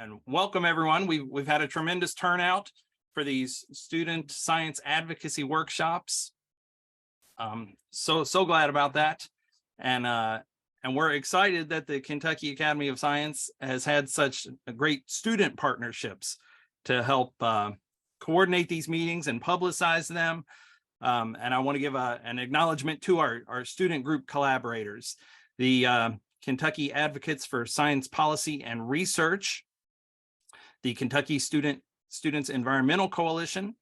and welcome everyone. We've had a tremendous turnout for these student science advocacy workshops. So glad about that, and we're excited that the Kentucky Academy of Science has had such great student partnerships to help coordinate these meetings and publicize them. And I want to give an acknowledgement to our student group collaborators, the Kentucky Advocates for Science Policy and Research, the Kentucky Students Environmental Coalition,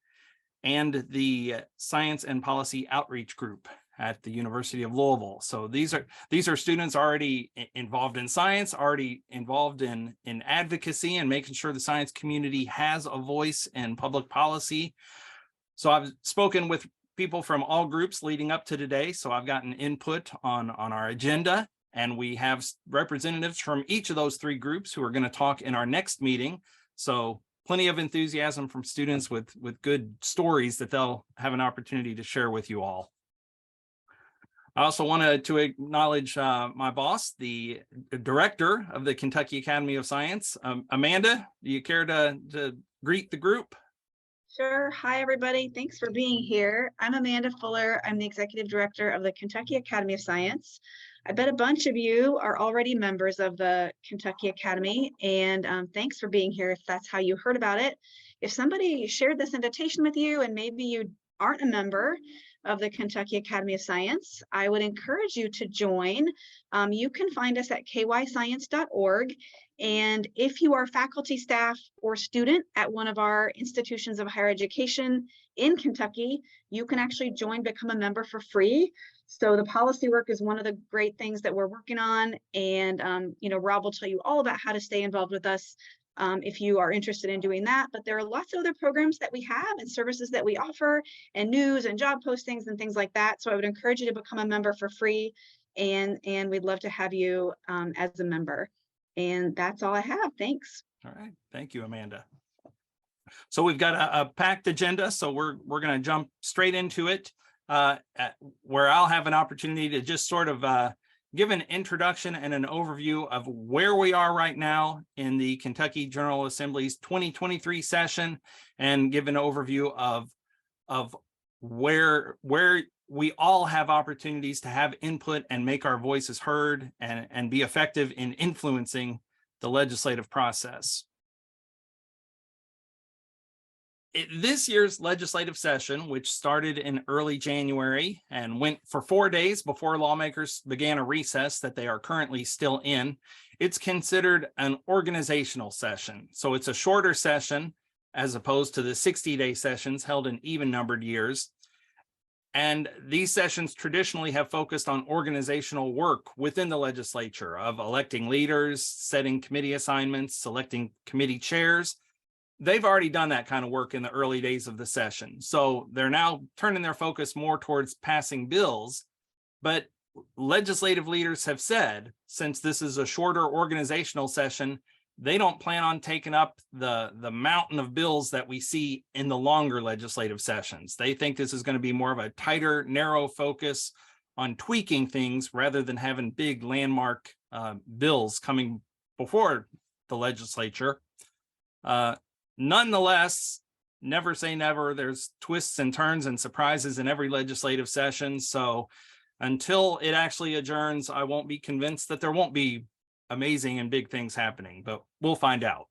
and the Science and Policy Outreach Group at the University of Louisville. So these are students already involved in science, already involved in advocacy and making sure the science community has a voice in public policy. So I've spoken with people from all groups leading up to today. So I've gotten input on our agenda, and we have representatives from each of those three groups who are going to talk in our next meeting. So plenty of enthusiasm from students with good stories that they'll have an opportunity to share with you all. I also wanted to acknowledge my boss, the director of the Kentucky Academy of Science. Amanda, do you care to greet the group? Sure. Hi, everybody. Thanks for being here. I'm Amanda Fuller. I'm the executive director of the Kentucky Academy of Science. I bet a bunch of you are already members of the Kentucky Academy, and thanks for being here if that's how you heard about it. If somebody shared this invitation with you and maybe you aren't a member of the Kentucky Academy of Science, I would encourage you to join. You can find us at kyscience.org. And if you are faculty, staff, or student at one of our institutions of higher education in Kentucky, you can actually become a member for free. So the policy work is one of the great things that we're working on. And, Rob will tell you all about how to stay involved with us if you are interested in doing that. But there are lots of other programs that we have and services that we offer, and news and job postings and things like that. So I would encourage you to become a member for free, and we'd love to have you as a member. And that's all I have. Thanks. All right. Thank you, Amanda. So we've got a packed agenda, so we're going to jump straight into it, where I'll have an opportunity to just sort of give an introduction and an overview of where we are right now in the Kentucky General Assembly's 2023 session, and give an overview of where we all have opportunities to have input and make our voices heard and be effective in influencing the legislative process. This year's legislative session, which started in early January and went for 4 days before lawmakers began a recess that they are currently still in, it's considered an organizational session. So it's a shorter session as opposed to the 60-day sessions held in even-numbered years. And these sessions traditionally have focused on organizational work within the legislature, of electing leaders, setting committee assignments, selecting committee chairs. They've already done that kind of work in the early days of the session. So they're now turning their focus more towards passing bills. But legislative leaders have said, since this is a shorter organizational session, they don't plan on taking up the mountain of bills that we see in the longer legislative sessions. They think this is going to be more of a tighter, narrow focus on tweaking things rather than having big landmark bills coming before the legislature. Nonetheless, never say never. There's twists and turns and surprises in every legislative session. So until it actually adjourns, I won't be convinced that there won't be amazing and big things happening, but we'll find out.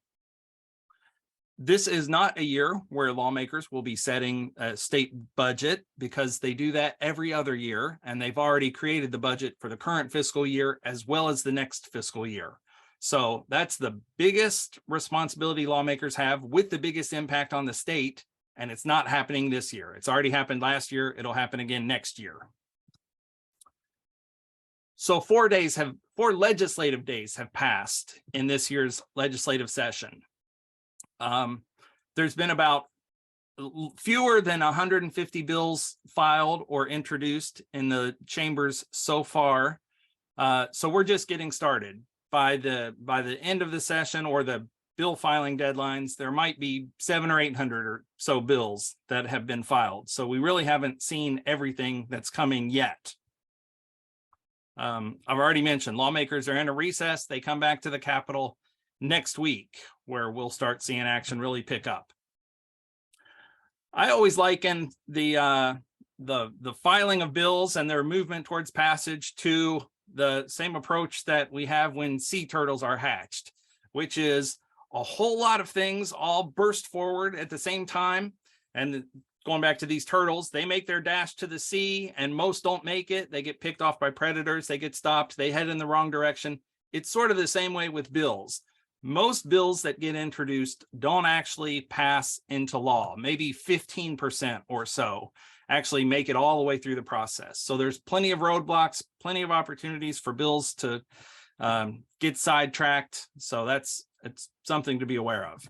This is not a year where lawmakers will be setting a state budget, because they do that every other year, and they've already created the budget for the current fiscal year as well as the next fiscal year. So that's the biggest responsibility lawmakers have, with the biggest impact on the state, and it's not happening this year. It's already happened last year. It'll happen again next year. So 4 legislative days have passed in this year's legislative session. There's been about fewer than 150 bills filed or introduced in the chambers so far. So we're just getting started. By the end of the session, or the bill filing deadlines, there might be 700 or 800 or so bills that have been filed. So we really haven't seen everything that's coming yet. I've already mentioned lawmakers are in a recess. They come back to the Capitol next week, where we'll start seeing action really pick up. I always liken the filing of bills and their movement towards passage to the same approach that we have when sea turtles are hatched, which is a whole lot of things all burst forward at the same time. And going back to these turtles, they make their dash to the sea and most don't make it. They get picked off by predators. They get stopped. They head in the wrong direction. It's sort of the same way with bills. Most bills that get introduced don't actually pass into law. Maybe 15% or so actually make it all the way through the process. So there's plenty of roadblocks, plenty of opportunities for bills to get sidetracked. So it's something to be aware of.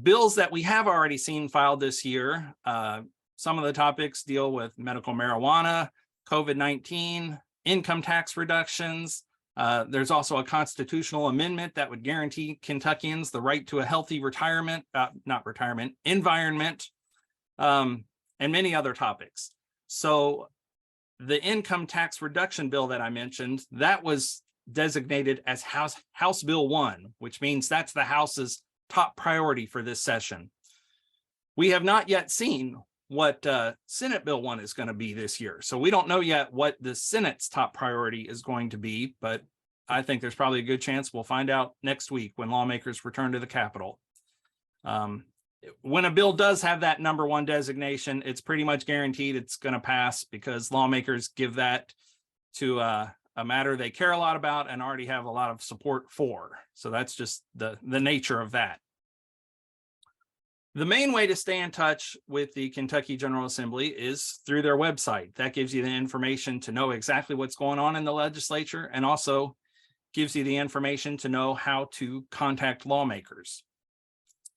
Bills that we have already seen filed this year, some of the topics deal with medical marijuana, COVID-19, income tax reductions. There's also a constitutional amendment that would guarantee Kentuckians the right to a healthy environment, and many other topics. So the income tax reduction bill that I mentioned, that was designated as House Bill 1, which means that's the House's top priority for this session. We have not yet seen what Senate Bill 1 is going to be this year. So we don't know yet what the Senate's top priority is going to be, but I think there's probably a good chance we'll find out next week when lawmakers return to the Capitol. When a bill does have that number 1 designation, it's pretty much guaranteed it's going to pass because lawmakers give that to a matter they care a lot about and already have a lot of support for. So that's just the nature of that. The main way to stay in touch with the Kentucky General Assembly is through their website. That gives you the information to know exactly what's going on in the legislature and also gives you the information to know how to contact lawmakers.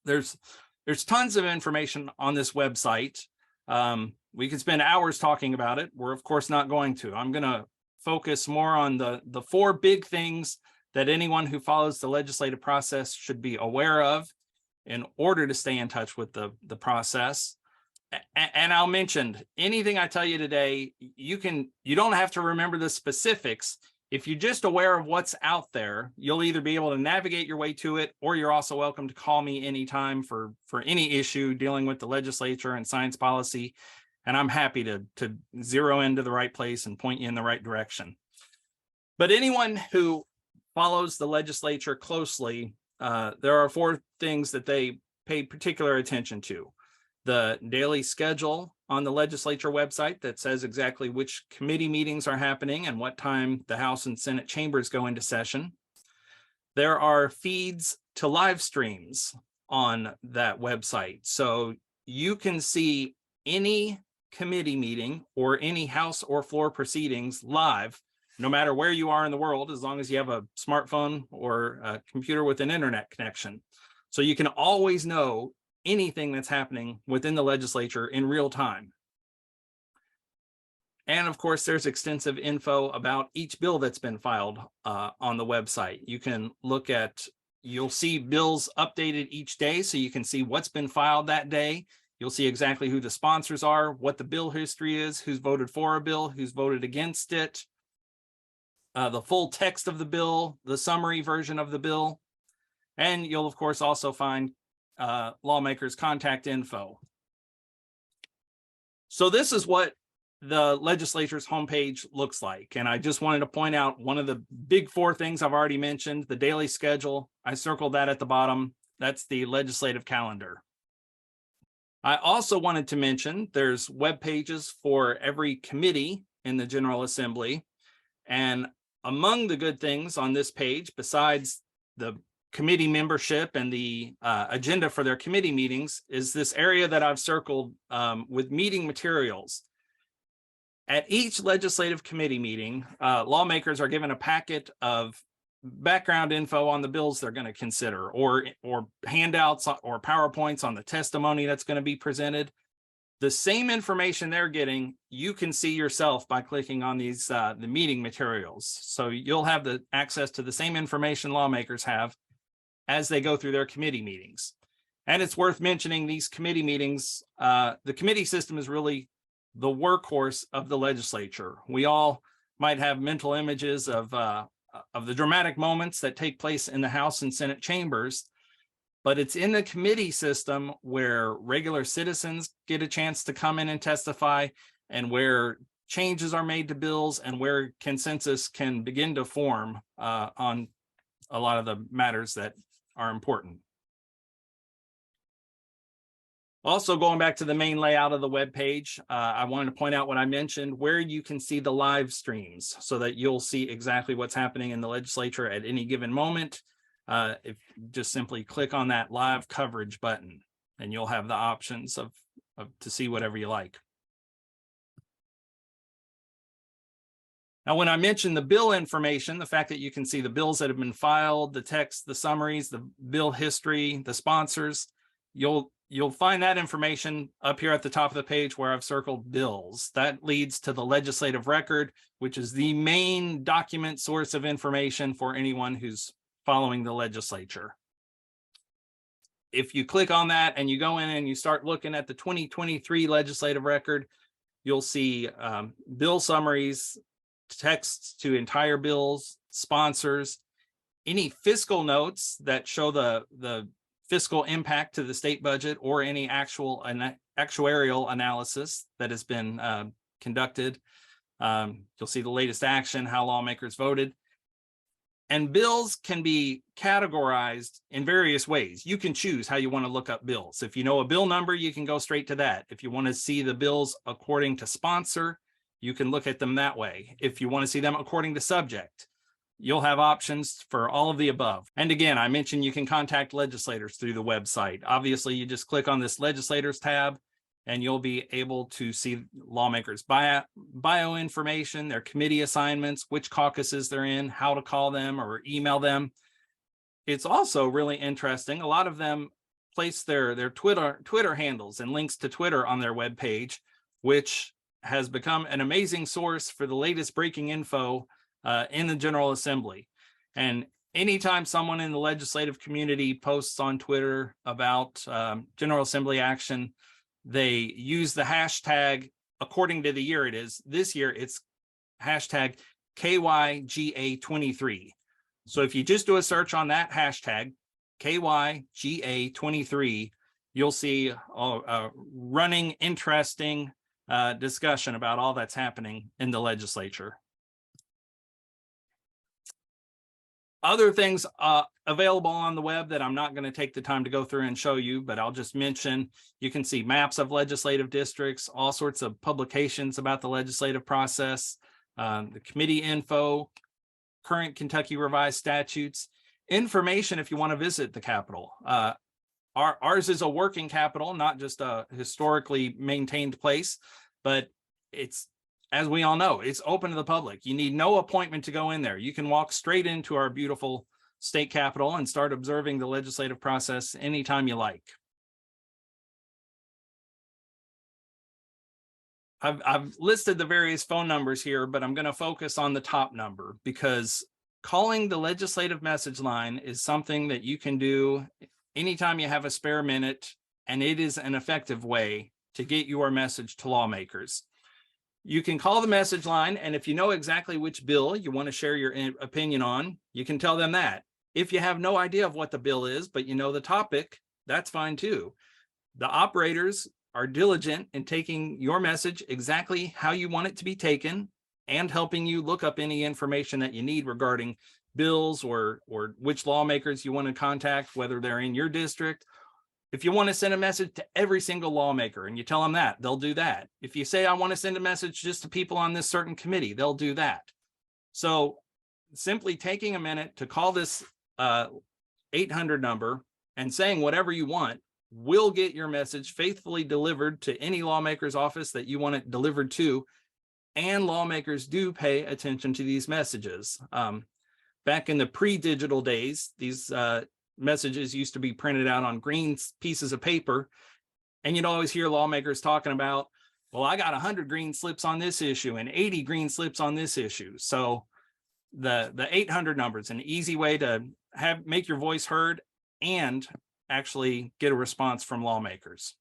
There's tons of information on this website. We could spend hours talking about it. We're of course not going to. I'm going to focus more on the 4 big things that anyone who follows the legislative process should be aware of in order to stay in touch with the process. And I'll mention anything I tell you today, you don't have to remember the specifics. If you're just aware of what's out there, you'll either be able to navigate your way to it, or you're also welcome to call me anytime for any issue dealing with the legislature and science policy. And I'm happy to zero into the right place and point you in the right direction. But anyone who follows the legislature closely, there are 4 things that they pay particular attention to. The daily schedule on the legislature website that says exactly which committee meetings are happening and what time the House and Senate chambers go into session. There are feeds to live streams on that website. So you can see any committee meeting or any House or floor proceedings live, no matter where you are in the world, as long as you have a smartphone or a computer with an internet connection. So you can always know anything that's happening within the legislature in real time. And of course, there's extensive info about each bill that's been filed on the website. You can you'll see bills updated each day, so you can see what's been filed that day. You'll see exactly who the sponsors are, what the bill history is, who's voted for a bill, who's voted against it, the full text of the bill, the summary version of the bill. And you'll, of course, also find lawmakers' contact info. So this is what the legislature's homepage looks like. And I just wanted to point out one of the big 4 things I've already mentioned, the daily schedule. I circled that at the bottom. That's the legislative calendar. I also wanted to mention there's web pages for every committee in the General Assembly. And among the good things on this page, besides the committee membership and the agenda for their committee meetings, is this area that I've circled with meeting materials. At each legislative committee meeting, lawmakers are given a packet of background info on the bills they're going to consider, or handouts or PowerPoints on the testimony that's going to be presented. The same information they're getting, you can see yourself by clicking on these the meeting materials. So you'll have the access to the same information lawmakers have as they go through their committee meetings. And it's worth mentioning these committee meetings, the committee system is really the workhorse of the legislature. We all might have mental images of the dramatic moments that take place in the House and Senate chambers, but it's in the committee system where regular citizens get a chance to come in and testify, and where changes are made to bills, and where consensus can begin to form on a lot of the matters that are important. Also, going back to the main layout of the web page, I wanted to point out what I mentioned, where you can see the live streams so that you'll see exactly what's happening in the legislature at any given moment. If you just simply click on that live coverage button, and you'll have the options to see whatever you like. Now, when I mentioned the bill information, the fact that you can see the bills that have been filed, the text, the summaries, the bill history, the sponsors, you'll find that information up here at the top of the page where I've circled bills. That leads to the legislative record, which is the main document source of information for anyone who's following the legislature. If you click on that and you go in and you start looking at the 2023 legislative record, you'll see bill summaries, texts to entire bills, sponsors, any fiscal notes that show the fiscal impact to the state budget, or any actuarial analysis that has been conducted. You'll see the latest action, how lawmakers voted. And bills can be categorized in various ways. You can choose how you want to look up bills. If you know a bill number, you can go straight to that. If you want to see the bills according to sponsor, you can look at them that way. If you want to see them according to subject, you'll have options for all of the above. And again, I mentioned you can contact legislators through the website. Obviously, you just click on this legislators tab, and you'll be able to see lawmakers' bio information, their committee assignments, which caucuses they're in, how to call them or email them. It's also really interesting. A lot of them place their Twitter handles and links to Twitter on their webpage, which has become an amazing source for the latest breaking info in the General Assembly. And anytime someone in the legislative community posts on Twitter about General Assembly action, they use the hashtag according to the year it is. This year, it's hashtag KYGA23. So if you just do a search on that hashtag, KYGA23, you'll see a running, interesting discussion about all that's happening in the legislature. Other things available on the web that I'm not going to take the time to go through and show you, but I'll just mention, you can see maps of legislative districts, all sorts of publications about the legislative process, the committee info, current Kentucky revised statutes, information if you want to visit the Capitol. Ours is a working Capitol, not just a historically maintained place, but it's, as we all know, it's open to the public. You need no appointment to go in there. You can walk straight into our beautiful state capitol and start observing the legislative process anytime you like. I've listed the various phone numbers here, but I'm going to focus on the top number, because calling the legislative message line is something that you can do anytime you have a spare minute, and it is an effective way to get your message to lawmakers. You can call the message line, and if you know exactly which bill you want to share your opinion on, you can tell them that. If you have no idea of what the bill is, but you know the topic, that's fine too. The operators are diligent in taking your message exactly how you want it to be taken, and helping you look up any information that you need regarding bills or which lawmakers you want to contact, whether they're in your district. If you want to send a message to every single lawmaker and you tell them that, they'll do that. If you say, I want to send a message just to people on this certain committee, they'll do that. So simply taking a minute to call this 800 number and saying whatever you want will get your message faithfully delivered to any lawmaker's office that you want it delivered to. And lawmakers do pay attention to these messages. Back in the pre-digital days, these messages used to be printed out on green pieces of paper, and you'd always hear lawmakers talking about, well, I got 100 green slips on this issue and 80 green slips on this issue. So the 800 number is an easy way to make your voice heard and actually get a response from lawmakers.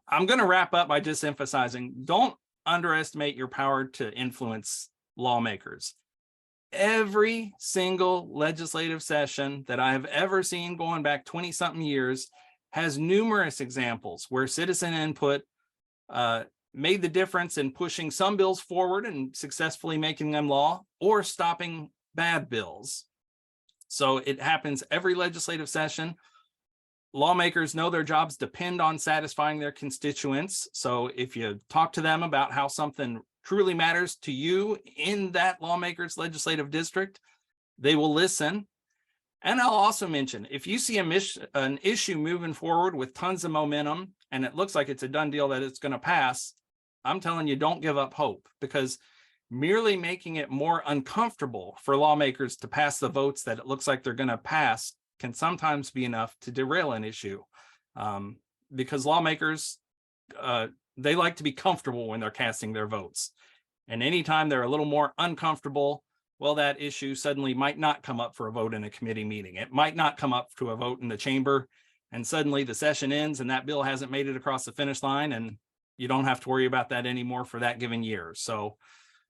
I'm going to wrap up by just emphasizing, don't underestimate your power to influence lawmakers. Every single legislative session that I have ever seen going back 20 something years has numerous examples where citizen input made the difference in pushing some bills forward and successfully making them law, or stopping bad bills. So it happens every legislative session. Lawmakers know their jobs depend on satisfying their constituents. So if you talk to them about how something truly matters to you in that lawmaker's legislative district, they will listen. And I'll also mention, if you see an issue moving forward with tons of momentum and it looks like it's a done deal that it's going to pass, I'm telling you, don't give up hope, because merely making it more uncomfortable for lawmakers to pass the votes that it looks like they're going to pass can sometimes be enough to derail an issue, because lawmakers, they like to be comfortable when they're casting their votes. And anytime they're a little more uncomfortable, well, that issue suddenly might not come up for a vote in a committee meeting. It might not come up to a vote in the chamber, and suddenly the session ends and that bill hasn't made it across the finish line, and you don't have to worry about that anymore for that given year. So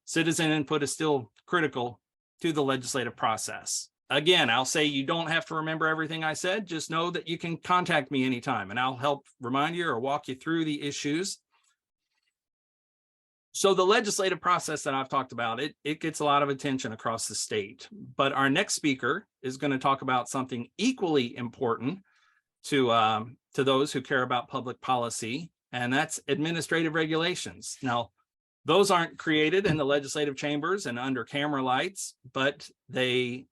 citizen input is still critical to the legislative process. Again, I'll say you don't have to remember everything I said. Just know that you can contact me anytime and I'll help remind you or walk you through the issues. So the legislative process that I've talked about, it gets a lot of attention across the state. But our next speaker is going to talk about something equally important to those who care about public policy, and that's administrative regulations. Now, those aren't created in the legislative chambers and under camera lights, but they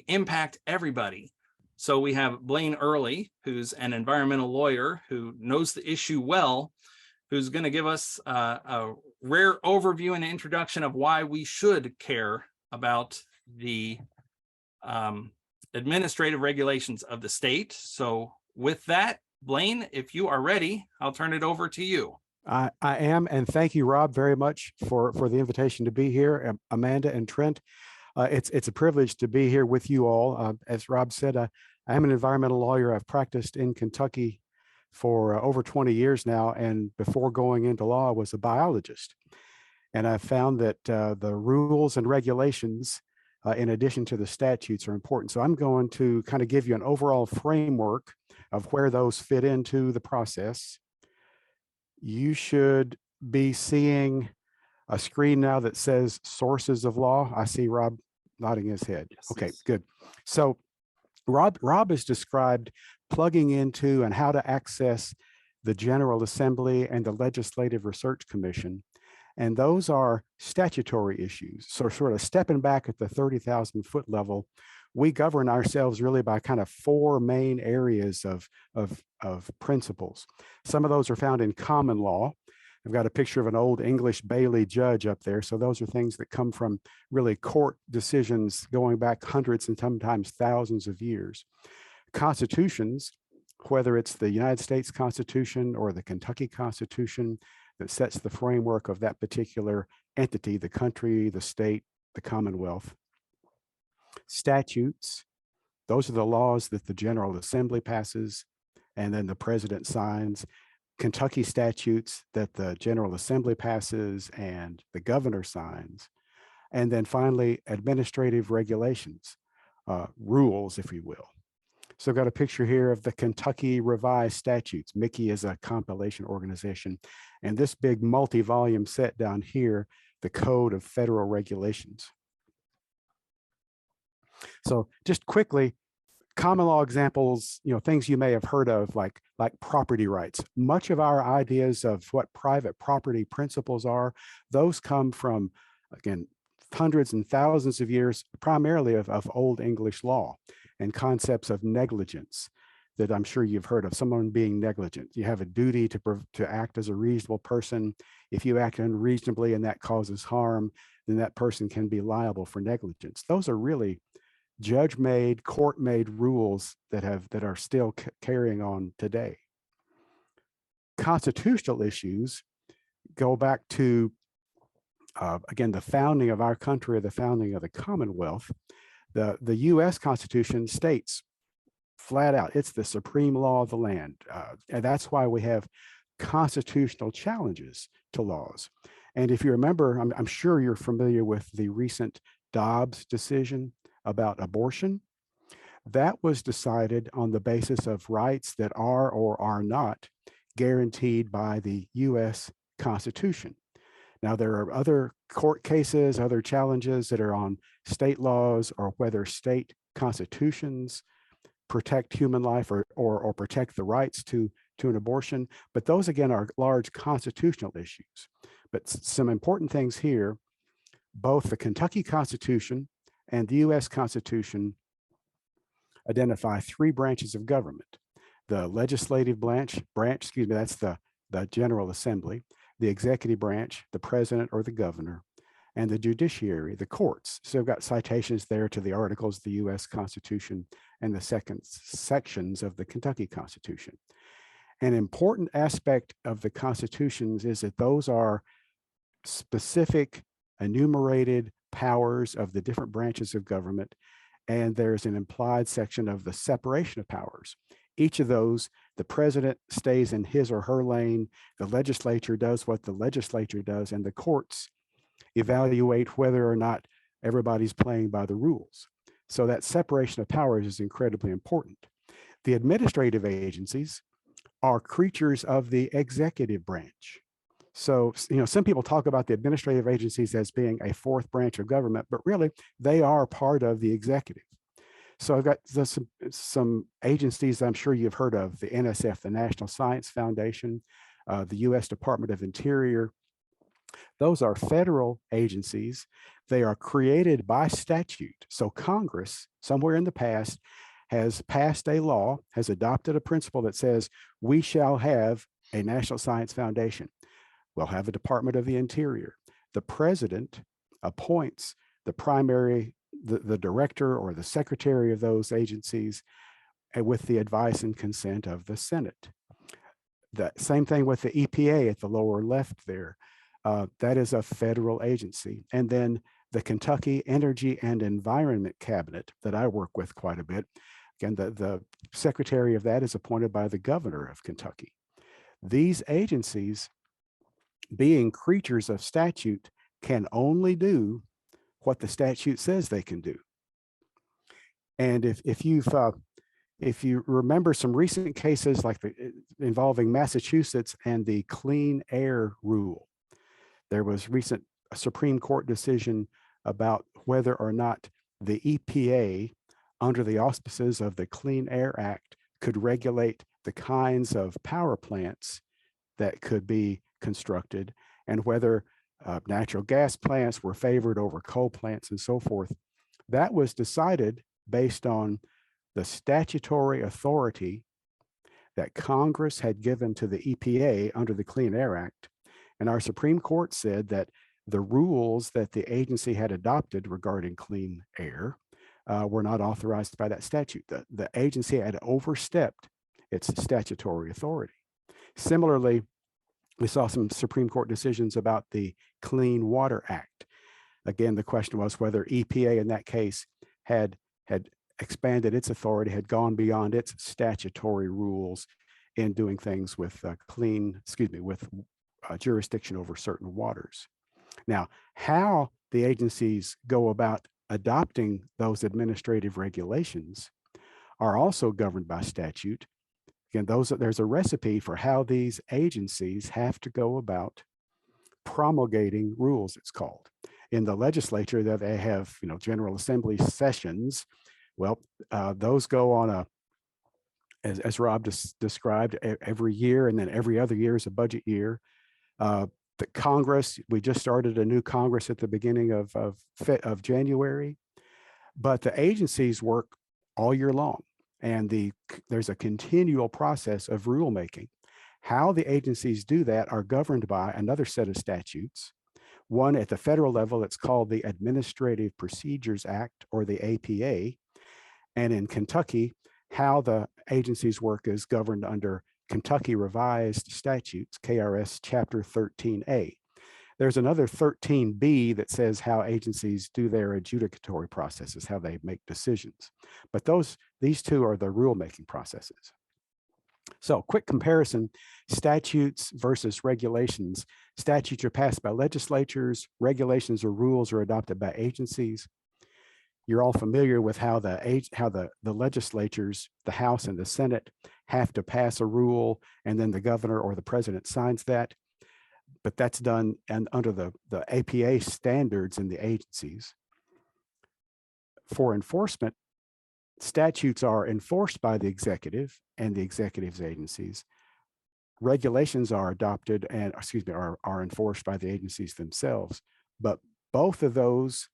impact everybody. So we have Blaine Early, who's an environmental lawyer who knows the issue well, who's going to give us a rare overview and introduction of why we should care about the administrative regulations of the state. So with that, Blaine, if you are ready, I'll turn it over to you. I am, and thank you, Rob, very much for the invitation to be here. Amanda and Trent, it's a privilege to be here with you all. As Rob said, I am an environmental lawyer. I've practiced in Kentucky for over 20 years now, and before going into law, I was a biologist. And I found that the rules and regulations, in addition to the statutes, are important. So I'm going to kind of give you an overall framework of where those fit into the process. You should be seeing a screen now that says sources of law. I see Rob nodding his head. Yes, okay, yes. good. So Rob has described plugging into and how to access the General Assembly and the Legislative Research Commission. And those are statutory issues. So sort of stepping back at the 30,000 foot level, we govern ourselves really by kind of four main areas of principles. Some of those are found in common law. I've got a picture of an old English Bailey judge up there. So those are things that come from really court decisions going back hundreds and sometimes thousands of years. Constitutions, whether it's the United States Constitution or the Kentucky Constitution, that sets the framework of that particular entity, the country, the state, the Commonwealth. Statutes, those are the laws that the General Assembly passes and then the president signs. Kentucky statutes that the General Assembly passes and the governor signs. And then finally, administrative regulations, rules, if you will. So I've got a picture here of the Kentucky Revised Statutes. Mickey is a compilation organization. And this big multi-volume set down here, the Code of Federal Regulations. So just quickly, common law examples, things you may have heard of, like property rights. Much of our ideas of what private property principles are, those come from, again, hundreds and thousands of years, primarily of Old English law and concepts of negligence that I'm sure you've heard of, someone being negligent. You have a duty to act as a reasonable person. If you act unreasonably and that causes harm, then that person can be liable for negligence. Those are really judge-made, court-made rules that are still carrying on today. Constitutional issues go back to, again, the founding of our country, the founding of the Commonwealth. The U.S. Constitution states flat out, it's the supreme law of the land. And that's why we have constitutional challenges to laws. And if you remember, I'm sure you're familiar with the recent Dobbs decision about abortion. That was decided on the basis of rights that are or are not guaranteed by the US Constitution. Now, there are other court cases, other challenges that are on state laws or whether state constitutions protect human life or protect the rights to an abortion. But those, again, are large constitutional issues. But some important things here, both the Kentucky Constitution and the US Constitution identify three branches of government. The legislative branch, that's the General Assembly, the executive branch, the president or the governor, and the judiciary, the courts. So I've got citations there to the articles of the US Constitution and the sections of the Kentucky Constitution. An important aspect of the constitutions is that those are specific enumerated powers of the different branches of government, and there's an implied section of the separation of powers. Each of those, the president stays in his or her lane, the legislature does what the legislature does, and the courts evaluate whether or not everybody's playing by the rules. So that separation of powers is incredibly important. The administrative agencies are creatures of the executive branch. So, some people talk about the administrative agencies as being a fourth branch of government, but really they are part of the executive. So I've got some agencies I'm sure you've heard of: the NSF, the National Science Foundation, the US Department of Interior. Those are federal agencies. They are created by statute. So Congress, somewhere in the past, has passed a law, has adopted a principle that says we shall have a National Science Foundation. We'll have a Department of the Interior. The president appoints the primary, the director or the secretary of those agencies with the advice and consent of the Senate. The same thing with the EPA at the lower left there. That is a federal agency. And then the Kentucky Energy and Environment Cabinet that I work with quite a bit. Again, the secretary of that is appointed by the governor of Kentucky. These agencies, being creatures of statute, can only do what the statute says they can do. And if you remember some recent cases like involving Massachusetts and the clean air rule, there was recent Supreme Court decision about whether or not the EPA, under the auspices of the Clean Air Act, could regulate the kinds of power plants that could be constructed, and whether natural gas plants were favored over coal plants and so forth. That was decided based on the statutory authority that Congress had given to the EPA under the Clean Air Act. And our Supreme Court said that the rules that the agency had adopted regarding clean air were not authorized by that statute. The agency had overstepped its statutory authority. Similarly, we saw some Supreme Court decisions about the Clean Water Act. Again, the question was whether EPA in that case had expanded its authority, had gone beyond its statutory rules in doing things with jurisdiction over certain waters. Now, how the agencies go about adopting those administrative regulations are also governed by statute. Again, there's a recipe for how these agencies have to go about promulgating rules, it's called. In the legislature, that they have, General Assembly sessions. Well, those go on as Rob described, every year, and then every other year is a budget year. The Congress, we just started a new Congress at the beginning of January, but the agencies work all year long, and there's a continual process of rulemaking. How the agencies do that are governed by another set of statutes. One at the federal level, it's called the Administrative Procedures Act, or the APA. And in Kentucky, how the agencies work is governed under Kentucky Revised Statutes, KRS Chapter 13A. There's another 13B that says how agencies do their adjudicatory processes, how they make decisions. But these two are the rulemaking processes. So quick comparison, statutes versus regulations. Statutes are passed by legislatures, regulations or rules are adopted by agencies. You're all familiar with how the legislatures, the House and the Senate, have to pass a rule, and then the governor or the president signs that. But that's done and under the APA standards in the agencies. For enforcement, statutes are enforced by the executive and the executive's agencies. Regulations are adopted and, are enforced by the agencies themselves. But both of those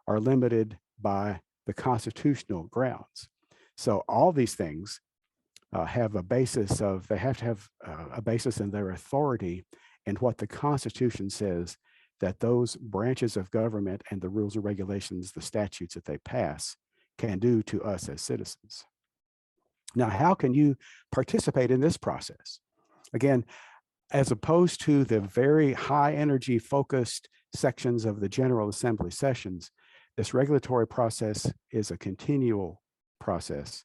are limited by the constitutional grounds. So all these things have a basis of, they have to have a basis in their authority and what the Constitution says that those branches of government and the rules and regulations, the statutes that they pass, can do to us as citizens. Now, how can you participate in this process? Again, as opposed to the very high energy focused sections of the General Assembly sessions, this regulatory process is a continual process.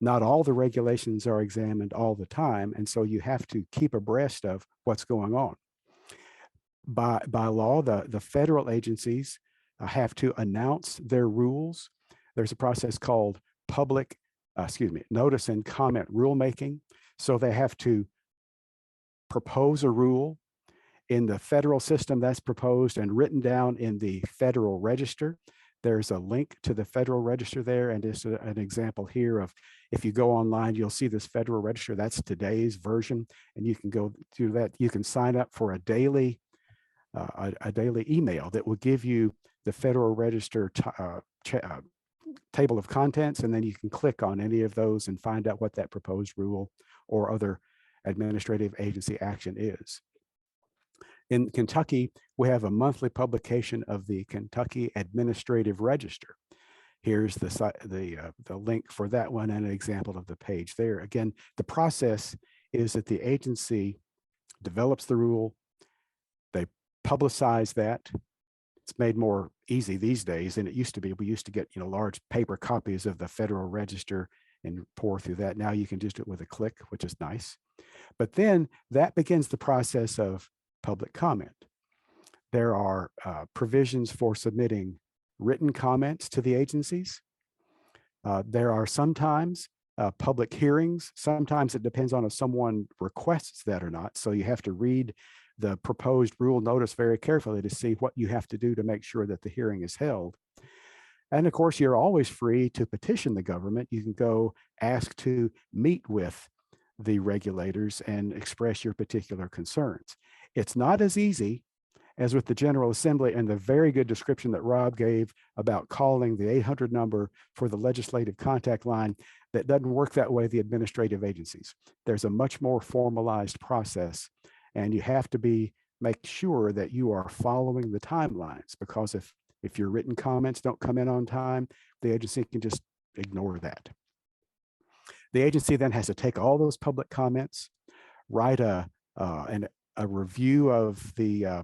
Not all the regulations are examined all the time, and so you have to keep abreast of what's going on. By law, the federal agencies have to announce their rules. There's a process called notice and comment rulemaking. So they have to propose a rule in the federal system that's proposed and written down in the Federal Register. There's a link to the Federal Register there, and just an example here of, if you go online, you'll see this Federal Register. That's today's version, and you can go do that. You can sign up for a daily email that will give you the Federal Register table of contents, and then you can click on any of those and find out what that proposed rule or other administrative agency action is. In Kentucky, we have a monthly publication of the Kentucky Administrative Register. Here's the link for that one and an example of the page there. Again, the process is that the agency develops the rule, they publicize that. It's made more easy these days than it used to be. We used to get large paper copies of the Federal Register and pour through that. Now you can just do it with a click, which is nice. But then that begins the process of public comment. There are provisions for submitting written comments to the agencies. There are sometimes public hearings. Sometimes it depends on if someone requests that or not. So you have to read the proposed rule notice very carefully to see what you have to do to make sure that the hearing is held. And of course, you're always free to petition the government. You can go ask to meet with the regulators and express your particular concerns. It's not as easy as with the General Assembly and the very good description that Rob gave about calling the 800 number for the legislative contact line. That doesn't work that way, the administrative agencies. There's a much more formalized process, and you have to make sure that you are following the timelines, because if your written comments don't come in on time, the agency can just ignore that. The agency then has to take all those public comments, write a review of a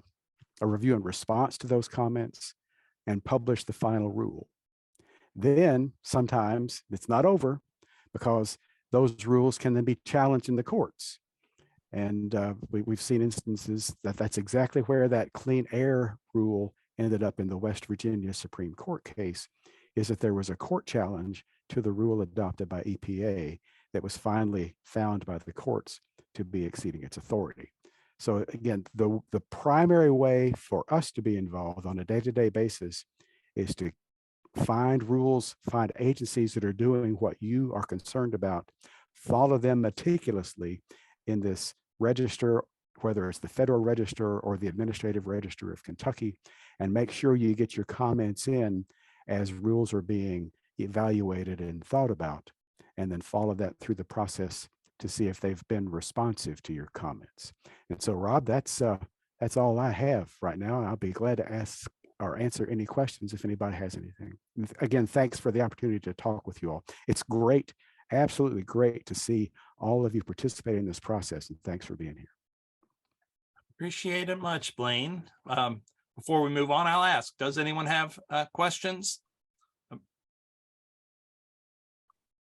review and response to those comments, and publish the final rule. Then sometimes it's not over, because those rules can then be challenged in the courts. And we've seen instances that's exactly where that clean air rule ended up in the West Virginia Supreme Court case, is that there was a court challenge to the rule adopted by EPA that was finally found by the courts to be exceeding its authority. So again, the primary way for us to be involved on a day-to-day basis is to find rules, find agencies that are doing what you are concerned about, follow them meticulously in this register, whether it's the Federal Register or the Administrative Register of Kentucky, and make sure you get your comments in as rules are being evaluated and thought about, and then follow that through the process to see if they've been responsive to your comments. And so, Rob, that's all I have right now. And I'll be glad to ask or answer any questions if anybody has anything. Again, thanks for the opportunity to talk with you all. It's great, absolutely great to see all of you participate in this process, and thanks for being here. Appreciate it much, Blaine. Before we move on, I'll ask, does anyone have questions?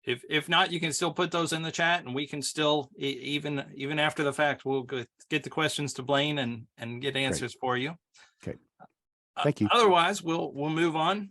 If not, you can still put those in the chat, and we can still even after the fact, we'll get the questions to Blaine and get answers for you. Okay. Thank you. Otherwise, we'll move on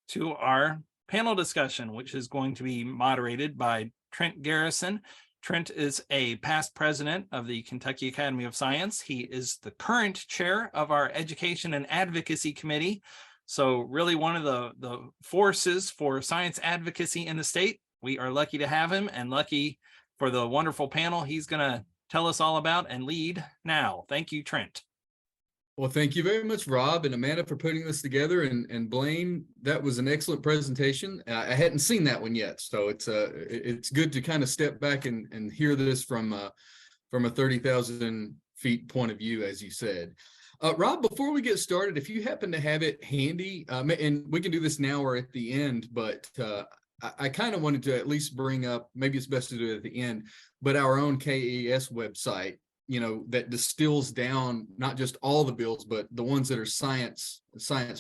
to our panel discussion, which is going to be moderated by Trent Garrison. Trent is a past president of the Kentucky Academy of Science. He is the current chair of our Education and Advocacy Committee. So really one of the forces for science advocacy in the state. We are lucky to have him, and lucky for the wonderful panel he's going to tell us all about and lead now. Thank you, Trent. Well, thank you very much, Rob and Amanda, for putting this together. And Blaine, that was an excellent presentation. I hadn't seen that one yet, so it's good to kind of step back and hear this from a 30,000 feet point of view, as you said. Rob, before we get started, if you happen to have it handy, and we can do this now or at the end, but I kind of wanted to at least bring up, maybe it's best to do it at the end, but our own KAS website, you know, that distills down not just all the bills, but the ones that are science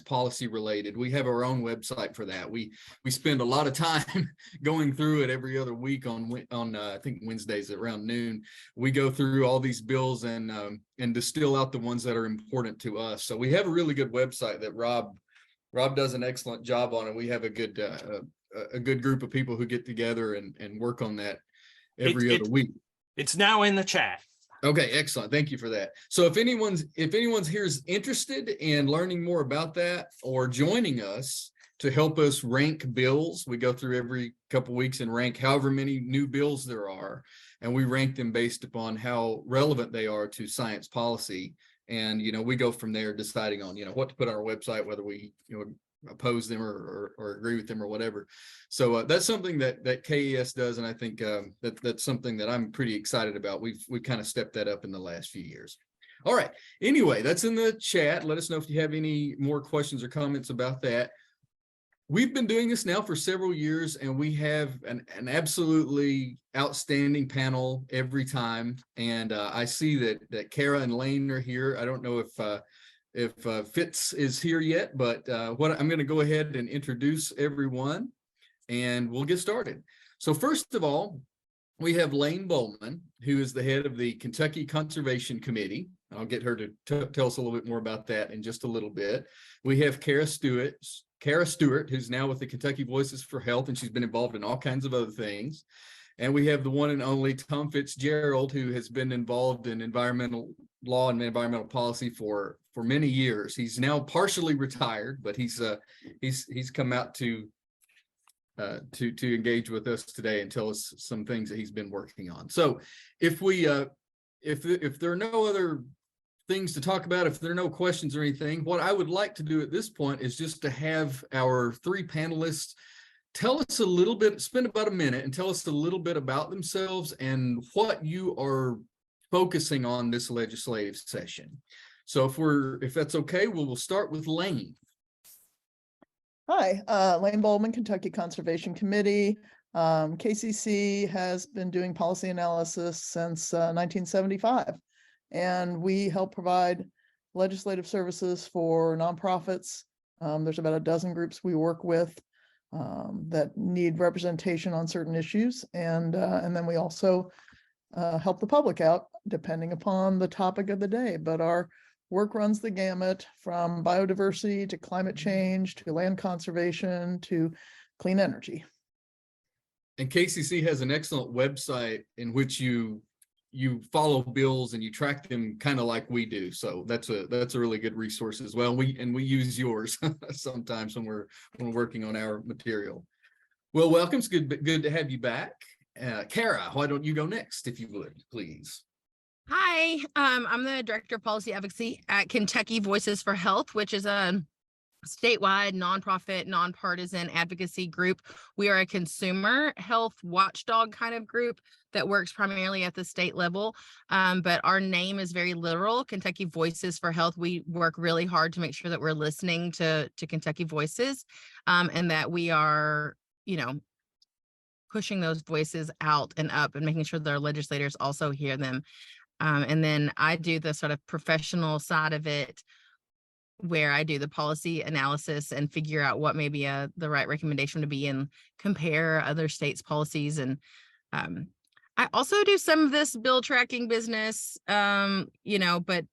policy related. We have our own website for that. We spend a lot of time going through it every other week on I think Wednesdays around noon. We go through all these bills and distill out the ones that are important to us. So we have a really good website that Rob does an excellent job on, and we have a good group of people who get together and work on that every other week. It's now in the chat. Okay, excellent. Thank you for that. So if anyone's here is interested in learning more about that or joining us to help us rank bills, we go through every couple of weeks and rank however many new bills there are, and we rank them based upon how relevant they are to science policy. And, you know, we go from there deciding on, you know, what to put on our website, whether we, you know, oppose them or agree with them or whatever. So that's something that KAS does, and I think that's something that I'm pretty excited about. We've kind of stepped that up in the last few years. All right. Anyway, that's in the chat. Let us know if you have any more questions or comments about that. We've been doing this now for several years, and we have an absolutely outstanding panel every time. And I see that Kara and Lane are here. I don't know if Fitz is here yet, but I'm going to go ahead and introduce everyone, and we'll get started. So first of all, we have Lane Bowman, who is the head of the Kentucky Conservation Committee. I'll get her to tell us a little bit more about that in just a little bit. We have Kara Stewart, who's now with the Kentucky Voices for Health, and she's been involved in all kinds of other things. And we have the one and only Trent Fitzgerald, who has been involved in environmental law and environmental policy for many years. He's now partially retired, but he's come out to engage with us today and tell us some things that he's been working on. So if there are no other things to talk about, if there are no questions or anything, what I would like to do at this point is just to have our three panelists tell us a little bit, spend about a minute and tell us a little bit about themselves and what you are focusing on this legislative session. So if that's okay, we'll start with Lane. Hi, Lane Bowman, Kentucky Conservation Committee. KCC has been doing policy analysis since 1975, and we help provide legislative services for nonprofits. There's about a dozen groups we work with that need representation on certain issues, and then we also help the public out depending upon the topic of the day. But our work runs the gamut from biodiversity to climate change to land conservation to clean energy. And KCC has an excellent website in which you follow bills and you track them kind of like we do. So that's a really good resource as well. We use yours sometimes when we're working on our material. Well, welcome. It's good to have you back. Kara, why don't you go next, if you would, please? Hi, I'm the Director of Policy Advocacy at Kentucky Voices for Health, which is a statewide nonprofit, nonpartisan advocacy group. We are a consumer health watchdog kind of group that works primarily at the state level, but our name is very literal, Kentucky Voices for Health. We work really hard to make sure that we're listening to Kentucky voices, and that we are, you know, pushing those voices out and up and making sure that our legislators also hear them. And then I do the sort of professional side of it where I do the policy analysis and figure out what maybe the right recommendation to be and compare other states' policies. And I also do some of this bill tracking business, but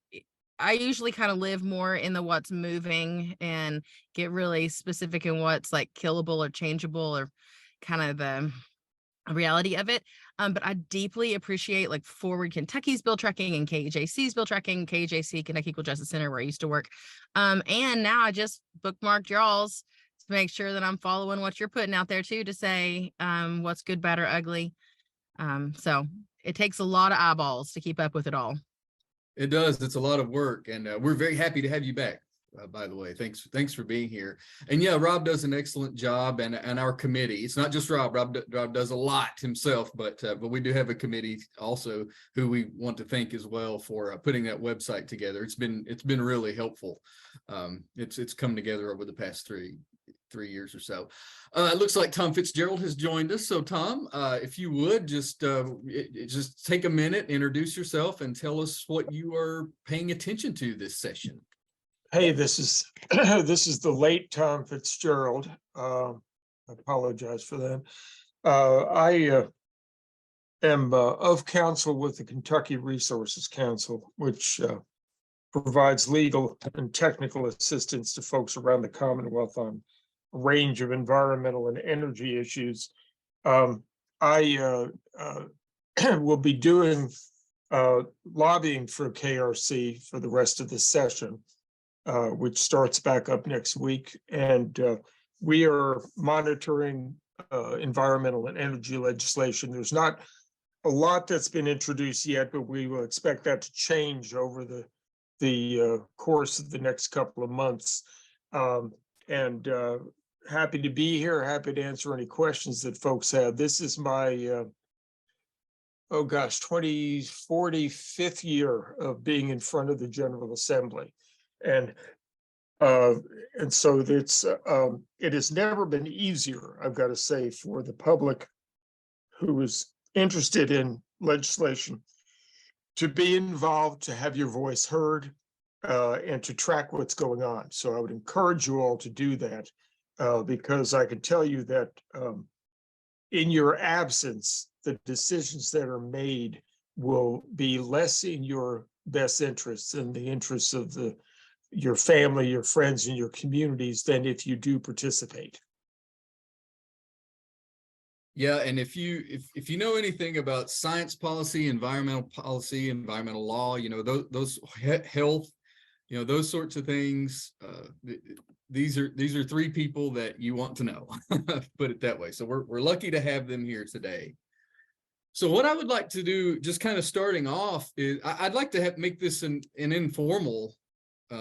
I usually kind of live more in the what's moving and get really specific in what's like killable or changeable or kind of the reality of it. But I deeply appreciate like Forward Kentucky's bill tracking and KJC's bill tracking, KJC, Kentucky Equal Justice Center, where I used to work. And now I just bookmarked y'all's to make sure that I'm following what you're putting out there too, to say what's good, bad, or ugly. So it takes a lot of eyeballs to keep up with it all. It does. It's a lot of work, and we're very happy to have you back. By the way, thanks for being here. And yeah, Rob does an excellent job, and our committee. It's not just Rob. Rob does a lot himself, but we do have a committee also who we want to thank as well for putting that website together. It's been really helpful. It's come together over the past three years or so. It looks like Tom Fitzgerald has joined us. So Tom, if you would just take a minute, introduce yourself, and tell us what you are paying attention to this session. Hey, this is the late Tom Fitzgerald. I apologize for that. I am of counsel with the Kentucky Resources Council, which provides legal and technical assistance to folks around the Commonwealth on a range of environmental and energy issues. I will be doing lobbying for KRC for the rest of the session, which starts back up next week. And we are monitoring environmental and energy legislation. There's not a lot that's been introduced yet, but we will expect that to change over the course of the next couple of months. And happy to be here, happy to answer any questions that folks have. This is my 45th year of being in front of the General Assembly. And so it has never been easier, I've got to say, for the public who is interested in legislation to be involved, to have your voice heard, and to track what's going on. So I would encourage you all to do that, because I can tell you that in your absence, the decisions that are made will be less in your best interests and the interests of your family, your friends, and your communities than if you do participate. Yeah, and if you know anything about science policy, environmental law, those health, those sorts of things, these are three people that you want to know, put it that way. So we're lucky to have them here today. So what I would like to do, just kind of starting off, is I'd like to make this an informal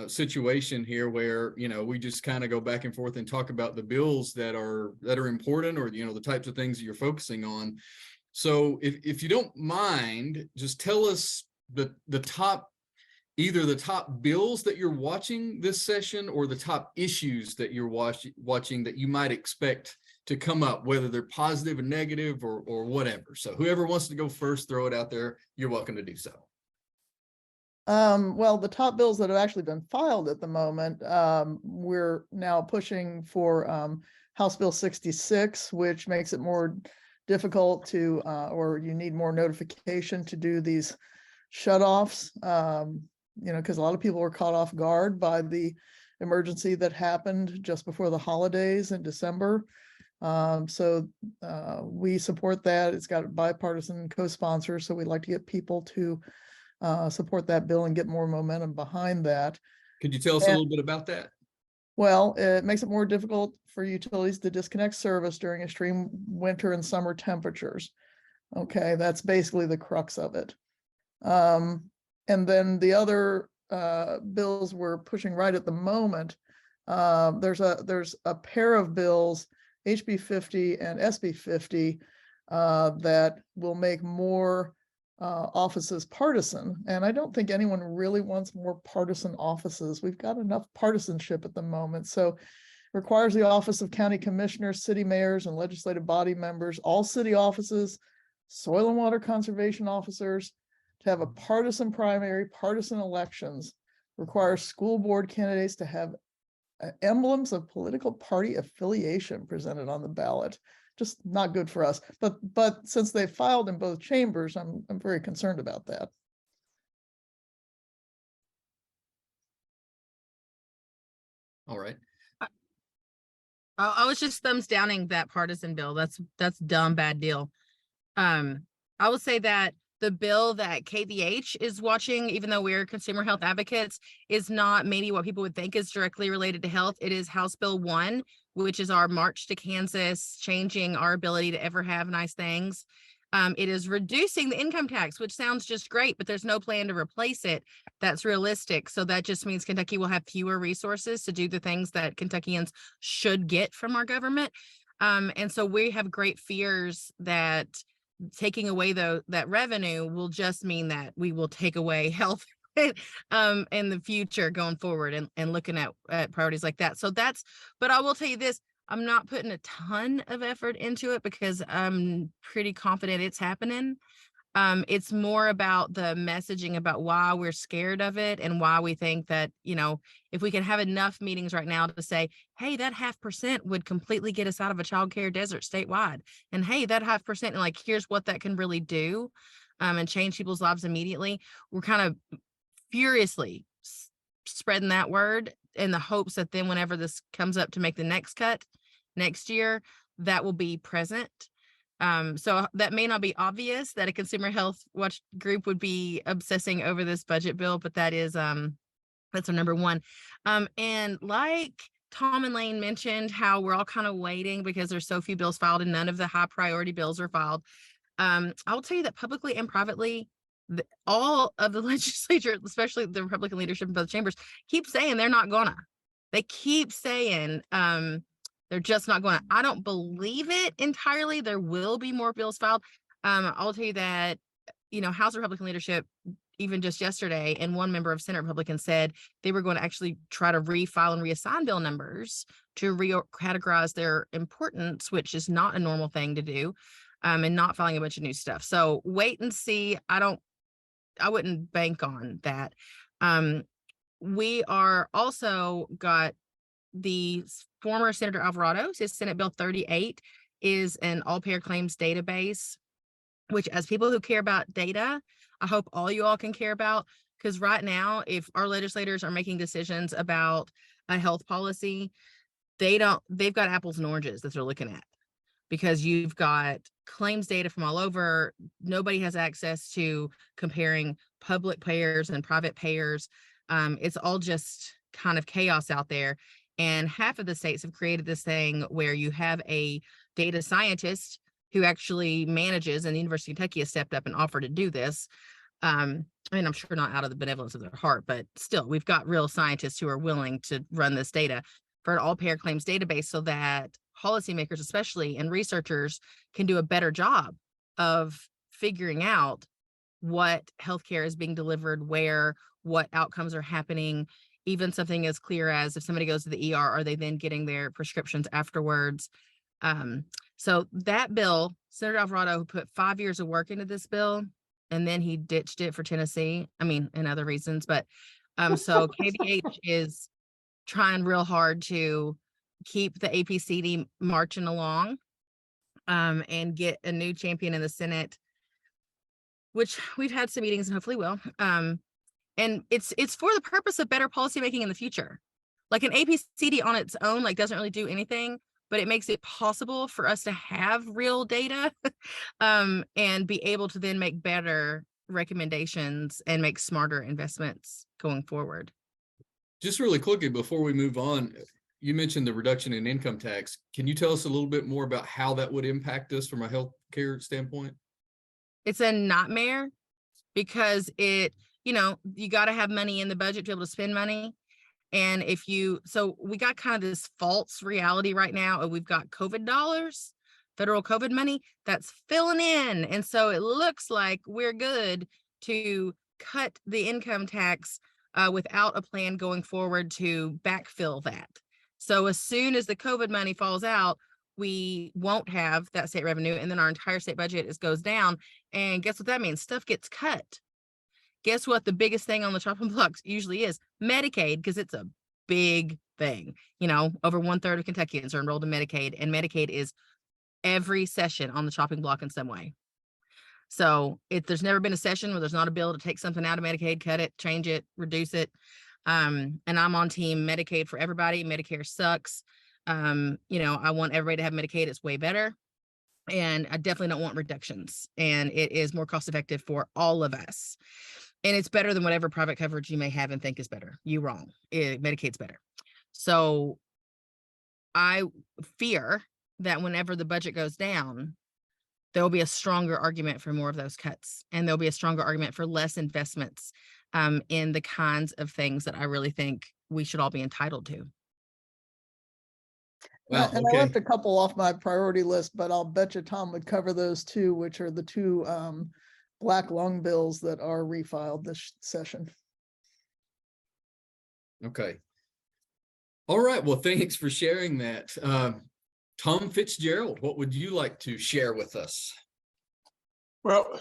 situation here where we just kind of go back and forth and talk about the bills that are important, or the types of things that you're focusing on. So if you don't mind, just tell us either the top bills that you're watching this session, or the top issues that you're watching that you might expect to come up, whether they're positive and negative or whatever. So whoever wants to go first, throw it out there. You're welcome to do so. Well, the top bills that have actually been filed at the moment, we're now pushing for House Bill 66, which makes it more difficult to, or you need more notification to do these shutoffs, because a lot of people were caught off guard by the emergency that happened just before the holidays in December. So we support that. It's got bipartisan co-sponsors, so we'd like to get people to support that bill and get more momentum behind that. Could you tell us a little bit about that? Well, it makes it more difficult for utilities to disconnect service during extreme winter and summer temperatures. Okay, that's basically the crux of it. And then the other bills we're pushing right at the moment, there's a pair of bills, HB 50 and SB 50, that will make more offices partisan. And I don't think anyone really wants more partisan offices. We've got enough partisanship at the moment. So it requires the office of county commissioners, city mayors, and legislative body members, all city offices, soil and water conservation officers, to have a partisan primary, partisan elections requires school board candidates to have emblems of political party affiliation presented on the ballot. Just not good for us. But since they filed in both chambers, I'm very concerned about that. All right. I was just thumbs downing that partisan bill. That's dumb, bad deal. I will say that the bill that KVH is watching, even though we're consumer health advocates, is not maybe what people would think is directly related to health. It is House Bill 1, which is our march to Kansas, changing our ability to ever have nice things. It is reducing the income tax, which sounds just great, but there's no plan to replace it that's realistic. So that just means Kentucky will have fewer resources to do the things that Kentuckians should get from our government. And so we have great fears that taking away that revenue will just mean that we will take away health in the future going forward and looking at priorities like that. So but I will tell you this, I'm not putting a ton of effort into it because I'm pretty confident it's happening. It's more about the messaging about why we're scared of it and why we think that, if we can have enough meetings right now to say, hey, that 0.5% would completely get us out of a childcare desert statewide. And hey, that 0.5%, and like, here's what that can really do and change people's lives immediately. We're kind of furiously spreading that word in the hopes that then whenever this comes up to make the next cut next year, that will be present. So that may not be obvious that a consumer health watch group would be obsessing over this budget bill, but that is that's our number one. And like Tom and Lane mentioned, how we're all kind of waiting because there's so few bills filed and none of the high priority bills are filed. I'll tell you that publicly and privately, all of the legislature, especially the Republican leadership in both chambers, keep saying they're not gonna. They keep saying they're just not going to. I don't believe it entirely. There will be more bills filed. I'll tell you that, House Republican leadership, even just yesterday, and one member of Senate Republican said they were going to actually try to refile and reassign bill numbers to recategorize their importance, which is not a normal thing to do, and not filing a bunch of new stuff. So wait and see. I wouldn't bank on that. We are also got the former Senator Alvarado's, his Senate Bill 38 is an all-payer claims database, which as people who care about data, I hope all you all can care about, because right now, if our legislators are making decisions about a health policy, they've got apples and oranges that they're looking at, because you've got claims data from all over. Nobody has access to comparing public payers and private payers. It's all just kind of chaos out there. And half of the states have created this thing where you have a data scientist who actually manages, and the University of Kentucky has stepped up and offered to do this. I'm sure not out of the benevolence of their heart, but still, we've got real scientists who are willing to run this data for an all-payer claims database so that policymakers, especially, and researchers can do a better job of figuring out what healthcare is being delivered, where, what outcomes are happening. Even something as clear as if somebody goes to the ER, are they then getting their prescriptions afterwards? So that bill, Senator Alvarado put 5 years of work into this bill, and then he ditched it for Tennessee. And other reasons, but so KVH is trying real hard to keep the APCD marching along and get a new champion in the Senate, which we've had some meetings and hopefully will. And it's for the purpose of better policymaking in the future. Like an APCD on its own, doesn't really do anything, but it makes it possible for us to have real data and be able to then make better recommendations and make smarter investments going forward. Just really quickly before we move on, you mentioned the reduction in income tax. Can you tell us a little bit more about how that would impact us from a healthcare standpoint? It's a nightmare because you got to have money in the budget to be able to spend money. And so we got kind of this false reality right now. We've got COVID dollars, federal COVID money that's filling in. And so it looks like we're good to cut the income tax without a plan going forward to backfill that. So as soon as the COVID money falls out, we won't have that state revenue. And then our entire state budget goes down. And guess what that means? Stuff gets cut. Guess what? The biggest thing on the chopping block usually is Medicaid, because it's a big thing. You know, over 1/3 of Kentuckians are enrolled in Medicaid, and Medicaid is every session on the chopping block in some way. So if there's never been a session where there's not a bill to take something out of Medicaid, cut it, change it, reduce it. And I'm on team Medicaid for everybody. Medicare sucks. You know, I want everybody to have Medicaid. It's way better. And I definitely don't want reductions. And it is more cost effective for all of us. And it's better than whatever private coverage you may have and think is better. You wrong. Medicaid's better. So I fear that whenever the budget goes down, there will be a stronger argument for more of those cuts. And there'll be a stronger argument for less investments in the kinds of things that I really think we should all be entitled to. Wow, And I okay. left a couple off my priority list, but I'll bet you Tom would cover those two, which are the two black lung bills that are refiled this session. Okay. All right. Well, thanks for sharing that. Tom Fitzgerald, what would you like to share with us? Well,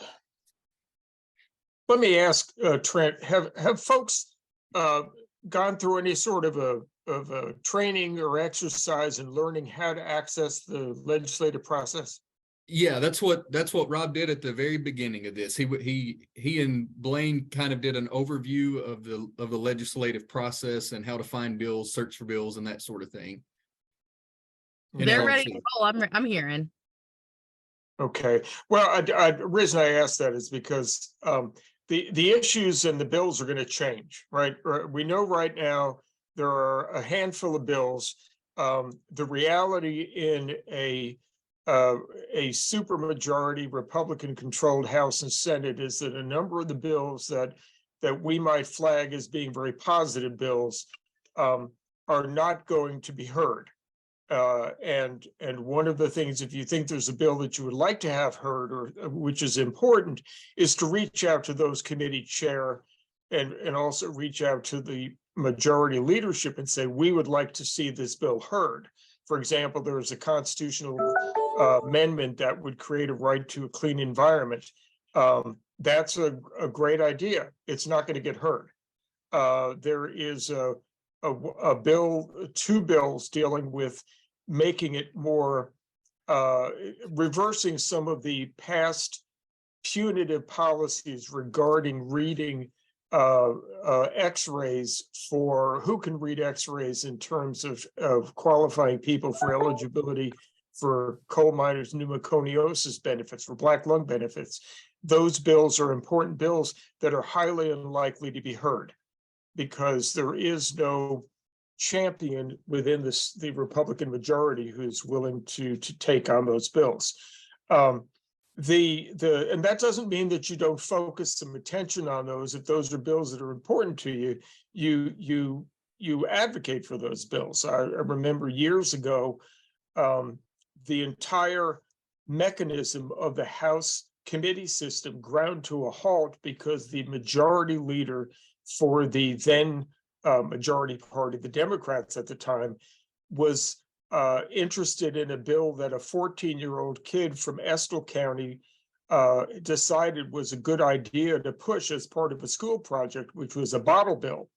let me ask Trent, have folks gone through any sort of a training or exercise in learning how to access the legislative process? Yeah, that's what Rob did at the very beginning of this. He and Blaine kind of did an overview of the legislative process and how to find bills, search for bills, and that sort of thing. And They're also- ready to roll. I'm hearing. Okay, well, the reason I asked that is because the issues and the bills are going to change, right? We know right now there are a handful of bills. The reality in a supermajority Republican-controlled House and Senate is that a number of the bills that we might flag as being very positive bills are not going to be heard. And one of the things, if you think there's a bill that you would like to have heard, or which is important, is to reach out to those committee chair and also reach out to the majority leadership and say, we would like to see this bill heard. For example, there is a constitutional amendment that would create a right to a clean environment. That's a great idea. It's not going to get heard. There is a bill, two bills dealing with making it more, reversing some of the past punitive policies regarding reading x-rays for who can read x-rays in terms of qualifying people for eligibility for coal miners' pneumoconiosis benefits, for black lung benefits. Those bills are important bills that are highly unlikely to be heard because there is no champion within the Republican majority who's willing to take on those bills. And that doesn't mean that you don't focus some attention on those. If those are bills that are important to you, you advocate for those bills. I remember years ago, the entire mechanism of the House committee system ground to a halt because the majority leader for the then majority party, the Democrats at the time, was interested in a bill that a 14-year-old kid from Estill County decided was a good idea to push as part of a school project, which was a bottle bill.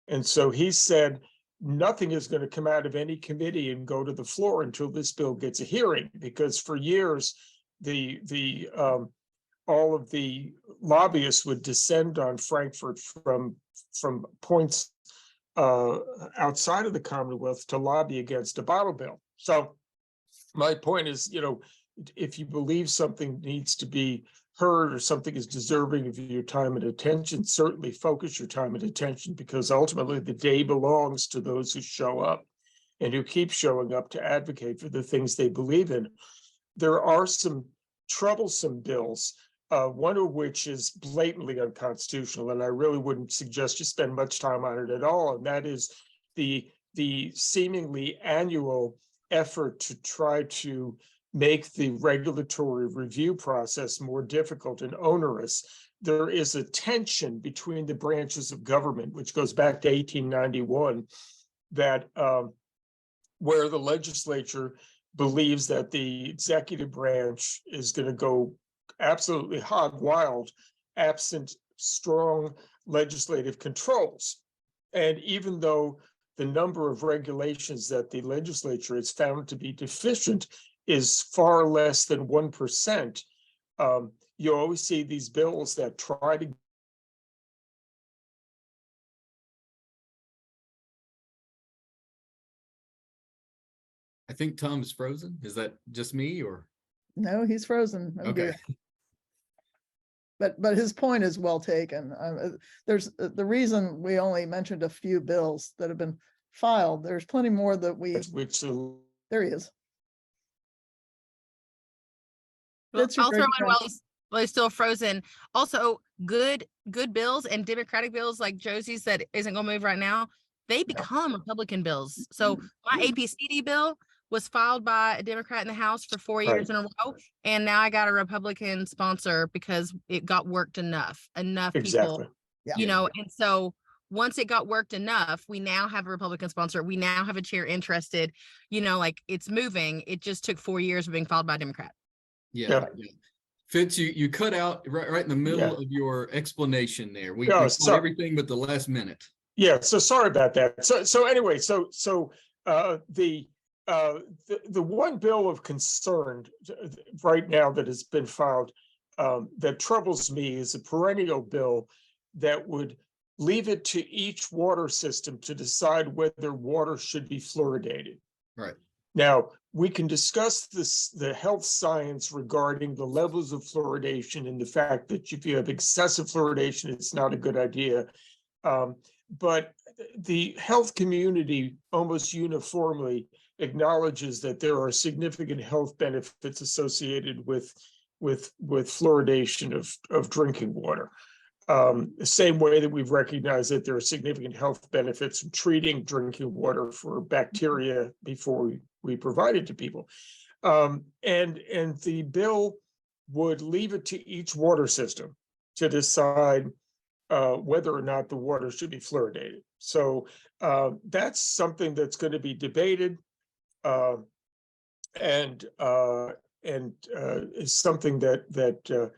And so he said, nothing is going to come out of any committee and go to the floor until this bill gets a hearing, because for years, all of the lobbyists would descend on Frankfurt from points outside of the Commonwealth to lobby against a bottle bill. So my point is, if you believe something needs to be heard or something is deserving of your time and attention, certainly focus your time and attention, because ultimately the day belongs to those who show up and who keep showing up to advocate for the things they believe in. There are some troublesome bills, one of which is blatantly unconstitutional, and I really wouldn't suggest you spend much time on it at all, and that is the seemingly annual effort to try to make the regulatory review process more difficult and onerous. There is a tension between the branches of government, which goes back to 1891, that where the legislature believes that the executive branch is going to go absolutely hog wild absent strong legislative controls. And even though the number of regulations that the legislature has found to be deficient is far less than 1%, you always see these bills that try to I think Tom is frozen. Is that just me or? No, he's frozen. I'm Okay. good. But his point is well taken. There's the reason we only mentioned a few bills that have been filed. There's plenty more that which there he is. Well, That's your I'll throw great in friend. while he's still frozen. Also, good bills and Democratic bills like Josie's that isn't going to move right now. They become Republican bills. So my APCD bill was filed by a Democrat in the House for 4 years in a row, and now I got a Republican sponsor because it got worked enough exactly. people, you know. And so once it got worked enough, we now have a Republican sponsor. We now have a chair interested. You know, like it's moving. It just took 4 years of being filed by a Democrat. Yeah. Fitz, you cut out right in the middle of your explanation there. We caught everything but the last minute. Yeah, so sorry about that. So anyway, the one bill of concern right now that has been filed that troubles me is a perennial bill that would leave it to each water system to decide whether water should be fluoridated. Right. Now, we can discuss the health science regarding the levels of fluoridation and the fact that if you have excessive fluoridation, it's not a good idea. But the health community almost uniformly acknowledges that there are significant health benefits associated with fluoridation of drinking water. The same way that we've recognized that there are significant health benefits from treating drinking water for bacteria before we provide it to people. And the bill would leave it to each water system to decide whether or not the water should be fluoridated. So that's something that's going to be debated and is something that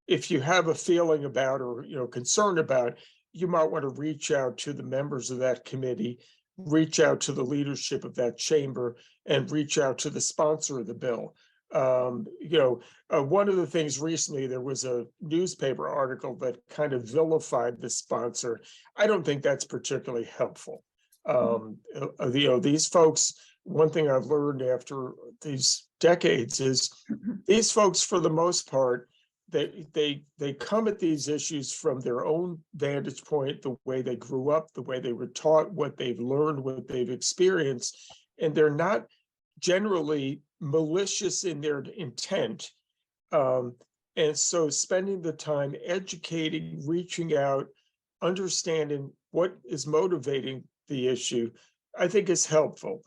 if you have a feeling about or concern about, you might want to reach out to the members of that committee, reach out to the leadership of that chamber, and reach out to the sponsor of the bill. One of the things recently, there was a newspaper article that kind of vilified the sponsor. I don't think that's particularly helpful. These folks, one thing I've learned after these decades is these folks, for the most part, they come at these issues from their own vantage point, the way they grew up, the way they were taught, what they've learned, what they've experienced, and they're not generally malicious in their intent. And so spending the time educating, reaching out, understanding what is motivating the issue, I think is helpful.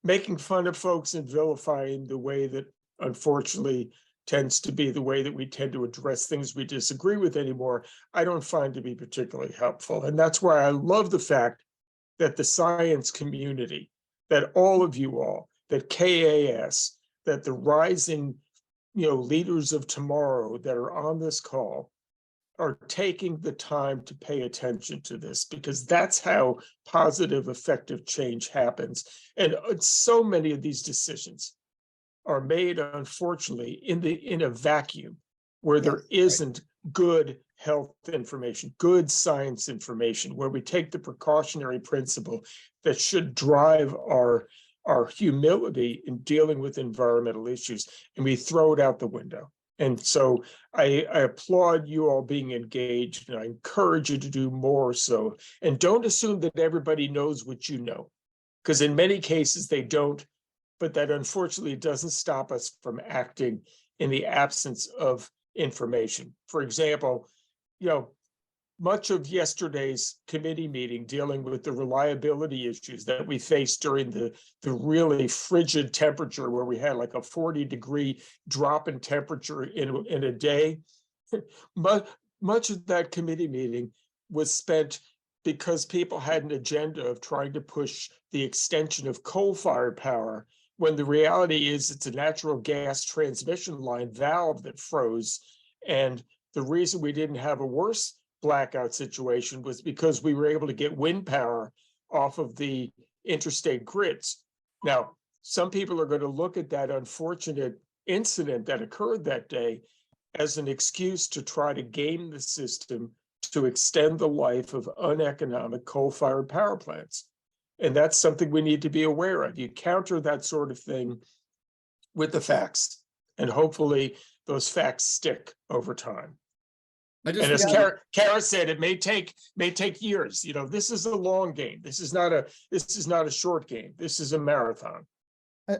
Making fun of folks and vilifying the way that unfortunately tends to be the way that we tend to address things we disagree with anymore, I don't find to be particularly helpful. And that's why I love the fact that the science community, that all of you all, that KAS, that the rising leaders of tomorrow that are on this call are taking the time to pay attention to this, because that's how positive, effective change happens. And so many of these decisions are made, unfortunately, in a vacuum where there isn't good health information, good science information, where we take the precautionary principle that should drive our humility in dealing with environmental issues, and we throw it out the window. And so I applaud you all being engaged, and I encourage you to do more so. And don't assume that everybody knows what you know, because in many cases they don't, but that unfortunately doesn't stop us from acting in the absence of information. For example, much of yesterday's committee meeting dealing with the reliability issues that we faced during the really frigid temperature, where we had like a 40-degree drop in temperature in a day. Much of that committee meeting was spent because people had an agenda of trying to push the extension of coal-fired power, when the reality is it's a natural gas transmission line valve that froze. And the reason we didn't have a worse blackout situation was because we were able to get wind power off of the interstate grids. Now, some people are going to look at that unfortunate incident that occurred that day as an excuse to try to game the system to extend the life of uneconomic coal-fired power plants. And that's something we need to be aware of. You counter that sort of thing with the facts, and hopefully those facts stick over time. I And as just, Kara said, it may take years. You know, this is a long game. This is not a short game. This is a marathon.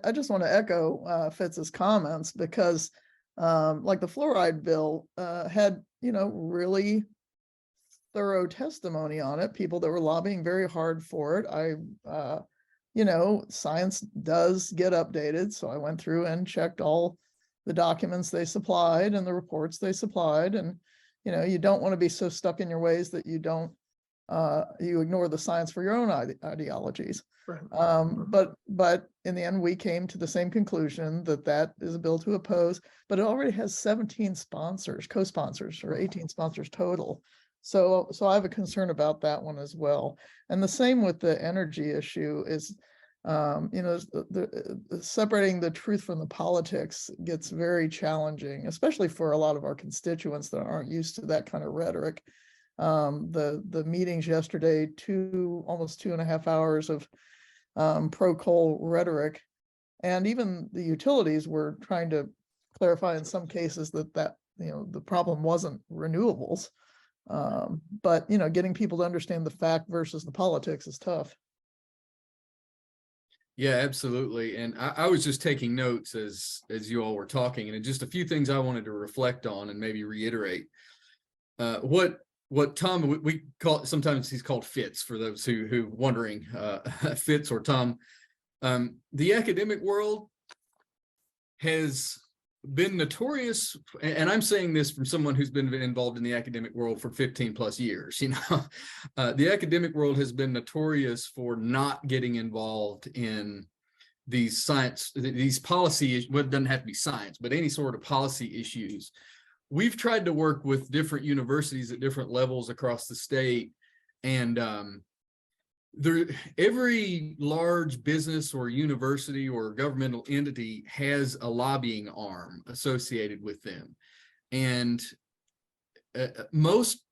I just want to echo Fitz's comments because like the fluoride bill had, really thorough testimony on it, people that were lobbying very hard for it. Science does get updated. So I went through and checked all the documents they supplied and the reports they supplied. And, you don't want to be so stuck in your ways that you don't, you ignore the science for your own ideologies. Right. But in the end, we came to the same conclusion that is a bill to oppose, but it already has 17 sponsors, co-sponsors, or 18 sponsors total. So I have a concern about that one as well. And the same with the energy issue is, separating the truth from the politics gets very challenging, especially for a lot of our constituents that aren't used to that kind of rhetoric. The meetings yesterday, almost 2.5 hours of pro-coal rhetoric, and even the utilities were trying to clarify in some cases that the problem wasn't renewables. But getting people to understand the fact versus the politics is tough. yeah, absolutely. And I was just taking notes as you all were talking, and just a few things I wanted to reflect on and maybe reiterate. What Tom, we call, sometimes he's called Fitz for those who wondering, Fitz or Tom. The academic world has been notorious, and I'm saying this from someone who's been involved in the academic world for 15 plus years. The academic world has been notorious for not getting involved in these policy, well, it doesn't have to be science, but any sort of policy issues. We've tried to work with different universities at different levels across the state, and every large business or university or governmental entity has a lobbying arm associated with them, and most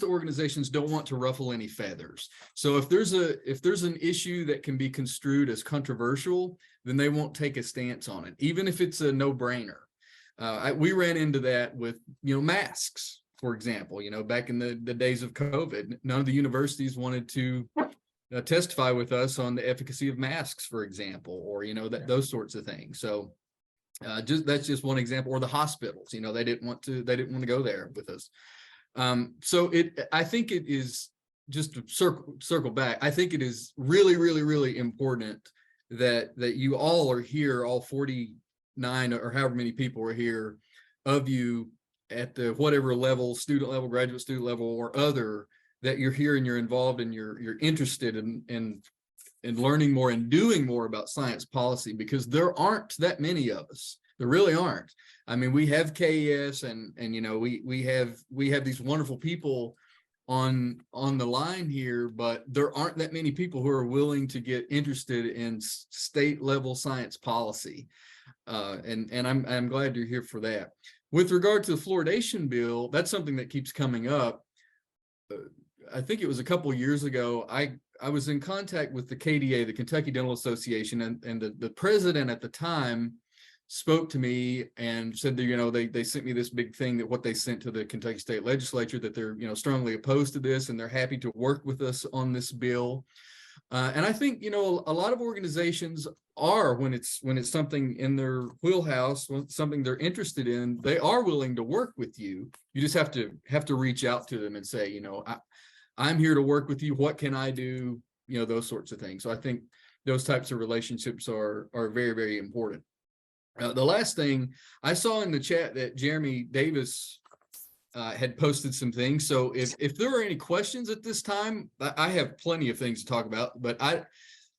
organizations don't want to ruffle any feathers. So if there's an issue that can be construed as controversial, then they won't take a stance on it, even if it's a no-brainer. We ran into that with masks, for example. Back in the days of COVID, none of the universities wanted to testify with us on the efficacy of masks, for example, or those sorts of things. So that's just one example. Or the hospitals, they didn't want to go there with us. So I think it is, just to circle back, I think it is really, really, really important that you all are here, all 49 or however many people are here of you at the whatever level, student level, graduate student level, or other, that you're here and you're involved and you're interested in learning more and doing more about science policy, because there aren't that many of us. There really aren't. I mean, we have KAS and we have these wonderful people on the line here, but there aren't that many people who are willing to get interested in state level science policy. And I'm glad you're here for that. With regard to the fluoridation bill, that's something that keeps coming up. I think it was a couple of years ago, I was in contact with the KDA, the Kentucky Dental Association, and the president at the time spoke to me and said that, they sent me this big thing, that what they sent to the Kentucky State Legislature, that they're, strongly opposed to this, and they're happy to work with us on this bill. And I think, a lot of organizations are, when it's something in their wheelhouse, something they're interested in, they are willing to work with you. You just have to reach out to them and say, I'm here to work with you. What can I do? Those sorts of things. So I think those types of relationships are very, very important. The last thing I saw in the chat, that Jeremy Davis had posted some things. So if there are any questions at this time, I have plenty of things to talk about, but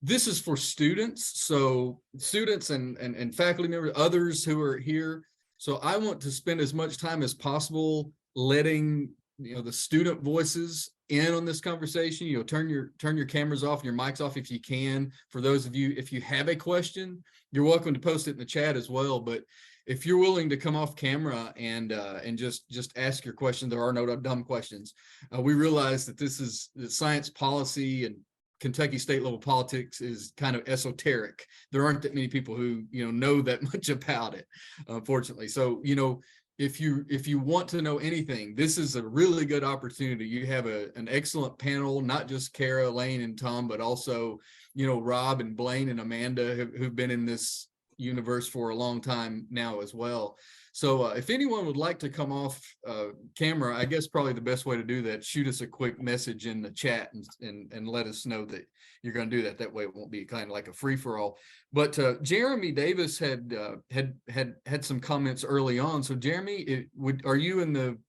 this is for students. So students and faculty members, others who are here. So I want to spend as much time as possible letting the student voices in on this conversation. Turn your cameras off, your mics off if you can. For those of you, if you have a question, you're welcome to post it in the chat as well. But if you're willing to come off camera and just ask your question, there are no dumb questions. We realize that this is the science policy, and Kentucky state level politics is kind of esoteric. There aren't that many people who know that much about it, unfortunately. So if you want to know anything, this is a really good opportunity. You have an excellent panel, not just Kara, Lane, and Tom, but also Rob and Blaine and Amanda who've been in this universe for a long time now as well. So if anyone would like to come off camera, I guess probably the best way to do that, shoot us a quick message in the chat and let us know that you're going to do that. That way it won't be kind of like a free-for-all. But Jeremy Davis had some comments early on. So Jeremy, are you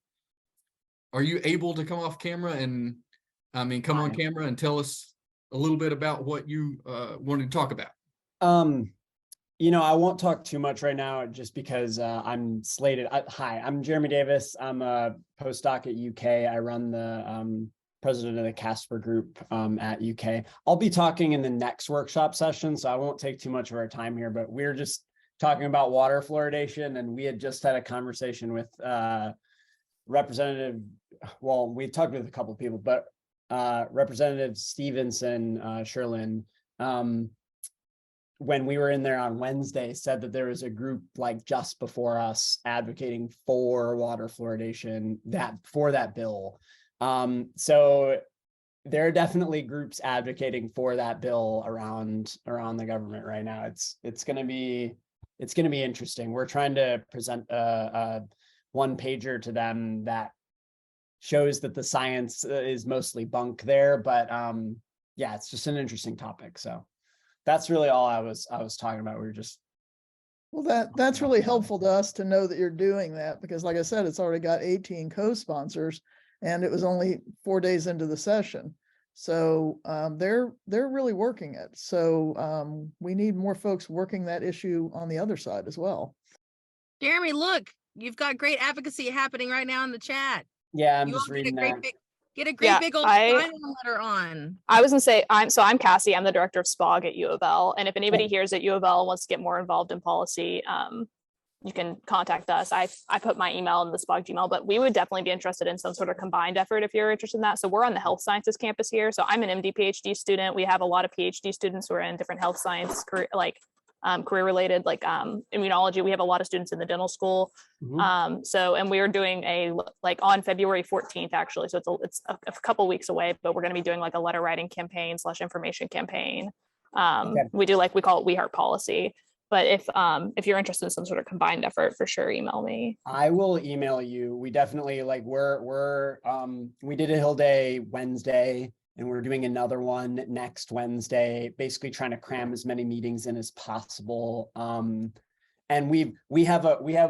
able to come off camera and come on camera and tell us a little bit about what you wanted to talk about? I won't talk too much right now just because I'm slated. Hi, I'm Jeremy Davis. I'm a postdoc at UK. I run the president of the Casper group at UK. I'll be talking in the next workshop session, so I won't take too much of our time here, but we're just talking about water fluoridation, and we had just had a conversation with Representative, well, we talked with a couple of people, but Representative Stevenson, Sherlin, when we were in there on Wednesday, said that there was a group like just before us advocating for water fluoridation for that bill. So there are definitely groups advocating for that bill around the government right now. It's going to be interesting. We're trying to present a one pager to them that shows that the science is mostly bunk there, but yeah, it's just an interesting topic. So that's really all I was talking about. We were just. Well, that's really helpful to us to know that you're doing that, because like I said, it's already got 18 co-sponsors and it was only 4 days into the session. So they're really working it. So we need more folks working that issue on the other side as well. Jeremy, look, you've got great advocacy happening right now in the chat. Yeah, I'm You just all reading that. Get a great big old sign-on letter on. I was gonna say, I'm Cassie. I'm the director of SPOG at UofL. And if anybody here is at UofL wants to get more involved in policy, you can contact us. I put my email in the SPOG Gmail, but we would definitely be interested in some sort of combined effort if you're interested in that. So we're on the health sciences campus here. So I'm an MD PhD student. We have a lot of PhD students who are in different health science career related, like immunology. We have a lot of students in the dental school. And we are doing on February 14th, actually. So it's a couple weeks away, but we're going to be doing like a letter writing campaign / information campaign. We do we call it We Heart Policy. But if you're interested in some sort of combined effort, for sure, email me. I will email you. We definitely we did a Hill Day Wednesday, and we're doing another one next Wednesday, basically trying to cram as many meetings in as possible. And we have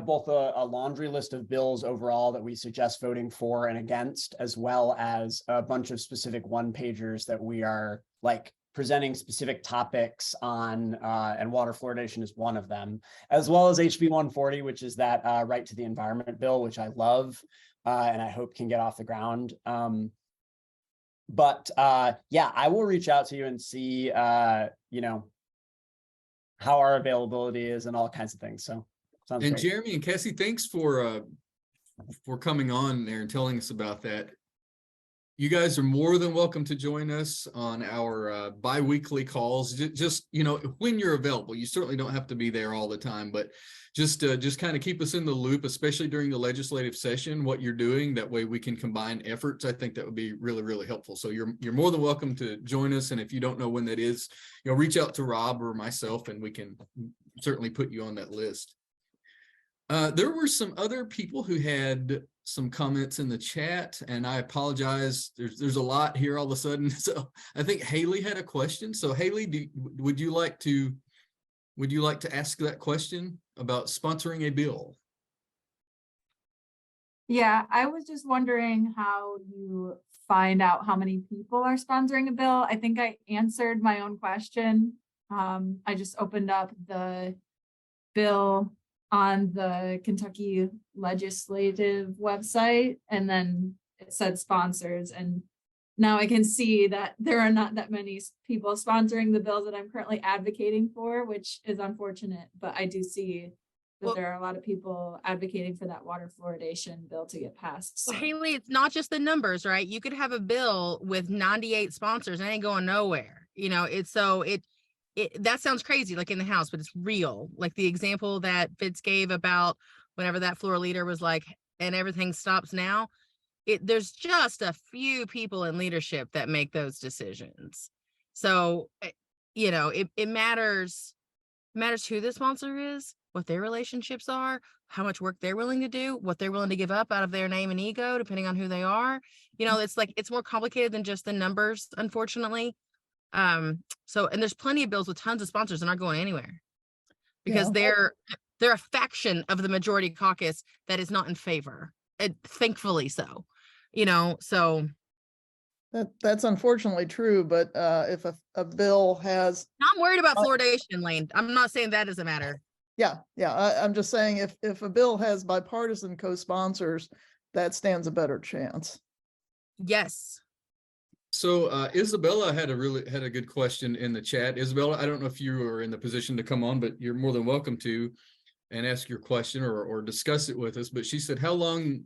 both a laundry list of bills overall that we suggest voting for and against, as well as a bunch of specific one-pagers that we are presenting specific topics on, and water fluoridation is one of them, as well as HB 140, which is that right to the environment bill, which I love and I hope can get off the ground. But yeah, I will reach out to you and see, how our availability is and all kinds of things. So sounds great. Jeremy and Cassie, thanks for coming on there and telling us about that. You guys are more than welcome to join us on our bi-weekly calls. Just when you're available. You certainly don't have to be there all the time, but just kind of keep us in the loop, especially during the legislative session, what you're doing. That way we can combine efforts. I think that would be really, really helpful. So you're more than welcome to join us. And if you don't know when that is, reach out to Rob or myself, and we can certainly put you on that list. There were some other people who had some comments in the chat, and I apologize. There's a lot here all of a sudden. So I think Haley had a question. So Haley, would you like to ask that question about sponsoring a bill? Yeah, I was just wondering how you find out how many people are sponsoring a bill. I think I answered my own question. I just opened up the bill on the Kentucky legislative website, and then it said sponsors, and now I can see that there are not that many people sponsoring the bills that I'm currently advocating for, which is unfortunate, but I do see that Well- there are a lot of people advocating for that water fluoridation bill to get passed. Well, So Haley, it's not just the numbers, right? You could have a bill with 98 sponsors and it ain't going nowhere. That sounds crazy, like in the House, but it's real. Like the example that Fitz gave about whenever that floor leader was like, and everything stops now. There's just a few people in leadership that make those decisions. So, it matters who the sponsor is, what their relationships are, how much work they're willing to do, what they're willing to give up out of their name and ego, depending on who they are. It's more complicated than just the numbers, unfortunately. And there's plenty of bills with tons of sponsors that aren't going anywhere because they're a faction of the majority caucus that is not in favor. Thankfully so. That's unfortunately true, but if a bill has, I'm worried about fluoridation, Lane. I'm not saying that doesn't matter. I'm just saying if a bill has bipartisan co-sponsors, that stands a better chance. Yes. So Isabella had a good question in the chat. Isabella, I don't know if you are in the position to come on, but you're more than welcome to and ask your question or discuss it with us. But she said, how long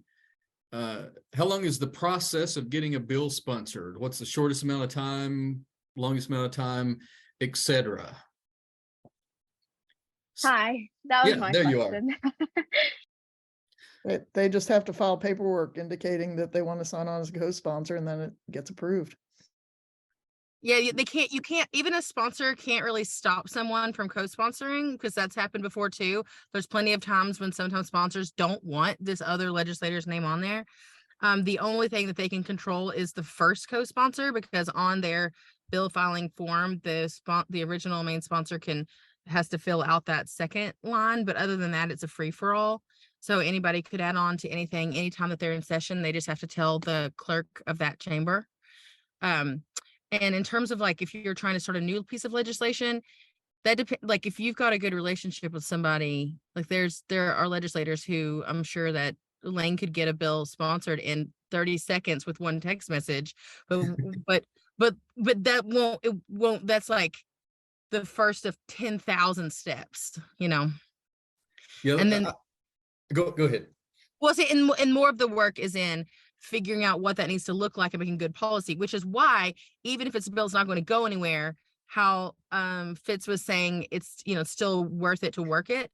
is the process of getting a bill sponsored? What's the shortest amount of time, longest amount of time, etc.? Hi, that was my there question. you are. They just have to file paperwork indicating that they want to sign on as a co-sponsor, and then it gets approved. Yeah, you can't, even a sponsor can't really stop someone from co-sponsoring because that's happened before too. There's plenty of times when sometimes sponsors don't want this other legislator's name on there. The only thing that they can control is the first co-sponsor, because on their bill filing form, the original main sponsor has to fill out that second line. But other than that, it's a free-for-all. So anybody could add on to anything, anytime that they're in session. They just have to tell the clerk of that chamber. And in terms of like, if you're trying to start a new piece of legislation, that depends. Like if you've got a good relationship with somebody, like there are legislators who I'm sure that Lane could get a bill sponsored in 30 seconds with one text message, but that won't, that's like the first of 10,000 steps, Yeah. And then go ahead. Well, see, and more of the work is in figuring out what that needs to look like and making good policy, which is why, even if it's a bill's not going to go anywhere, how Fitz was saying it's still worth it to work it.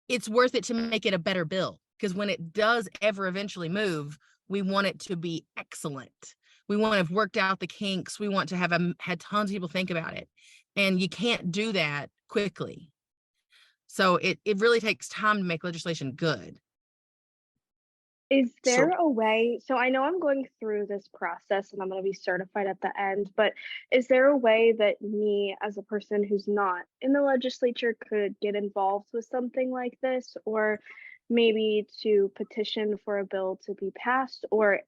It's worth it to make it a better bill, because when it does ever eventually move, we want it to be excellent. We want to have worked out the kinks. We want to have had tons of people think about it, and you can't do that quickly. So it really takes time to make legislation good. Is there a way, so I know I'm going through this process and I'm going to be certified at the end, but is there a way that me as a person who's not in the legislature could get involved with something like this, or maybe to petition for a bill to be passed? Or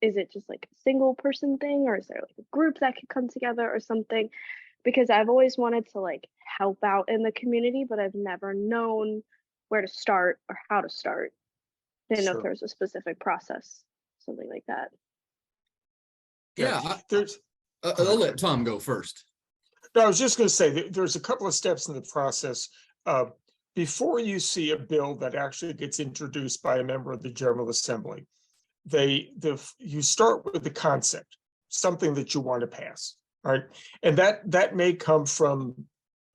is it just like a single person thing, or is there like a group that could come together or something? Because I've always wanted to like help out in the community, but I've never known where to start or how to start. Didn't know if there was a specific process, something like that. Yeah, I'll let Tom go first. No, I was just going to say there's a couple of steps in the process. Before you see a bill that actually gets introduced by a member of the General Assembly, you start with the concept, something that you want to pass, right? And that may come from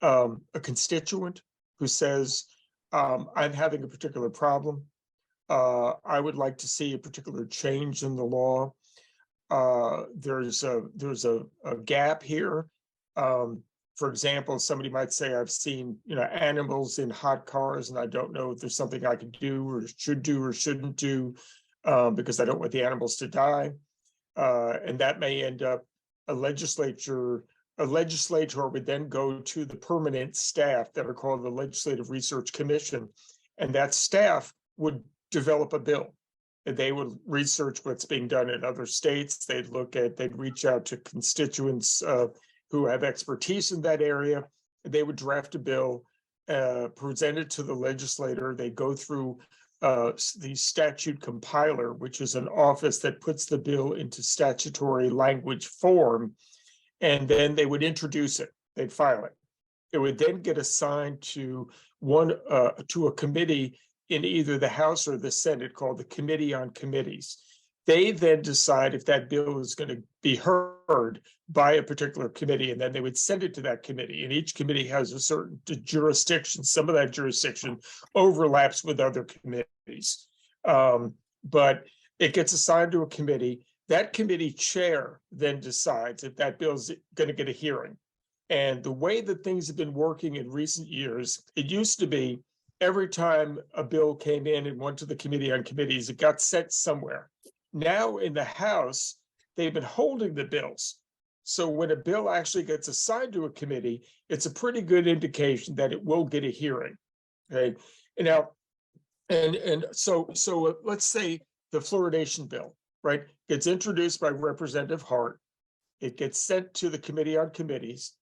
a constituent who says, I'm having a particular problem. I would like to see a particular change in the law. There's a gap here. For example, somebody might say, I've seen animals in hot cars, and I don't know if there's something I could do or shouldn't do because I don't want the animals to die. And that may end up a legislator would then go to the permanent staff that are called the Legislative Research Commission, and that staff would develop a bill. They would research what's being done in other states. They'd reach out to constituents who have expertise in that area. They would draft a bill, present it to the legislator. They go through the statute compiler, which is an office that puts the bill into statutory language form, and then they would introduce it, they'd file it. It would then get assigned to a committee in either the House or the Senate called the Committee on Committees. They then decide if that bill is going to be heard by a particular committee, and then they would send it to that committee. And each committee has a certain jurisdiction. Some of that jurisdiction overlaps with other committees. But it gets assigned to a committee. That committee chair then decides if that bill is going to get a hearing. And the way that things have been working in recent years, it used to be every time a bill came in and went to the Committee on Committees, it got sent somewhere. Now in the House, they've been holding the bills. So when a bill actually gets assigned to a committee, it's a pretty good indication that it will get a hearing. Okay. And now, so let's say the fluoridation bill, right, gets introduced by Representative Hart. It gets sent to the Committee on Committees.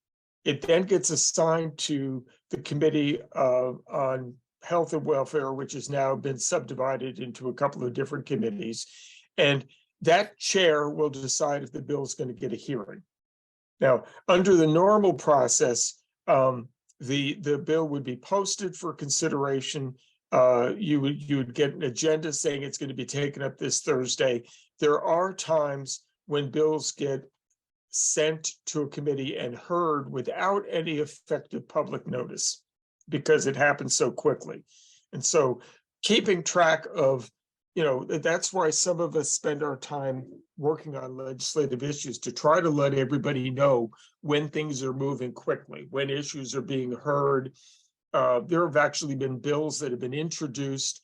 It then gets assigned to the Committee on Health and Welfare, which has now been subdivided into a couple of different committees. And that chair will decide if the bill is going to get a hearing. Now, under the normal process, the bill would be posted for consideration. You would get an agenda saying it's going to be taken up this Thursday. There are times when bills get sent to a committee and heard without any effective public notice because it happens so quickly. And so keeping track of, that's why some of us spend our time working on legislative issues, to try to let everybody know when things are moving quickly, when issues are being heard. There have actually been bills that have been introduced,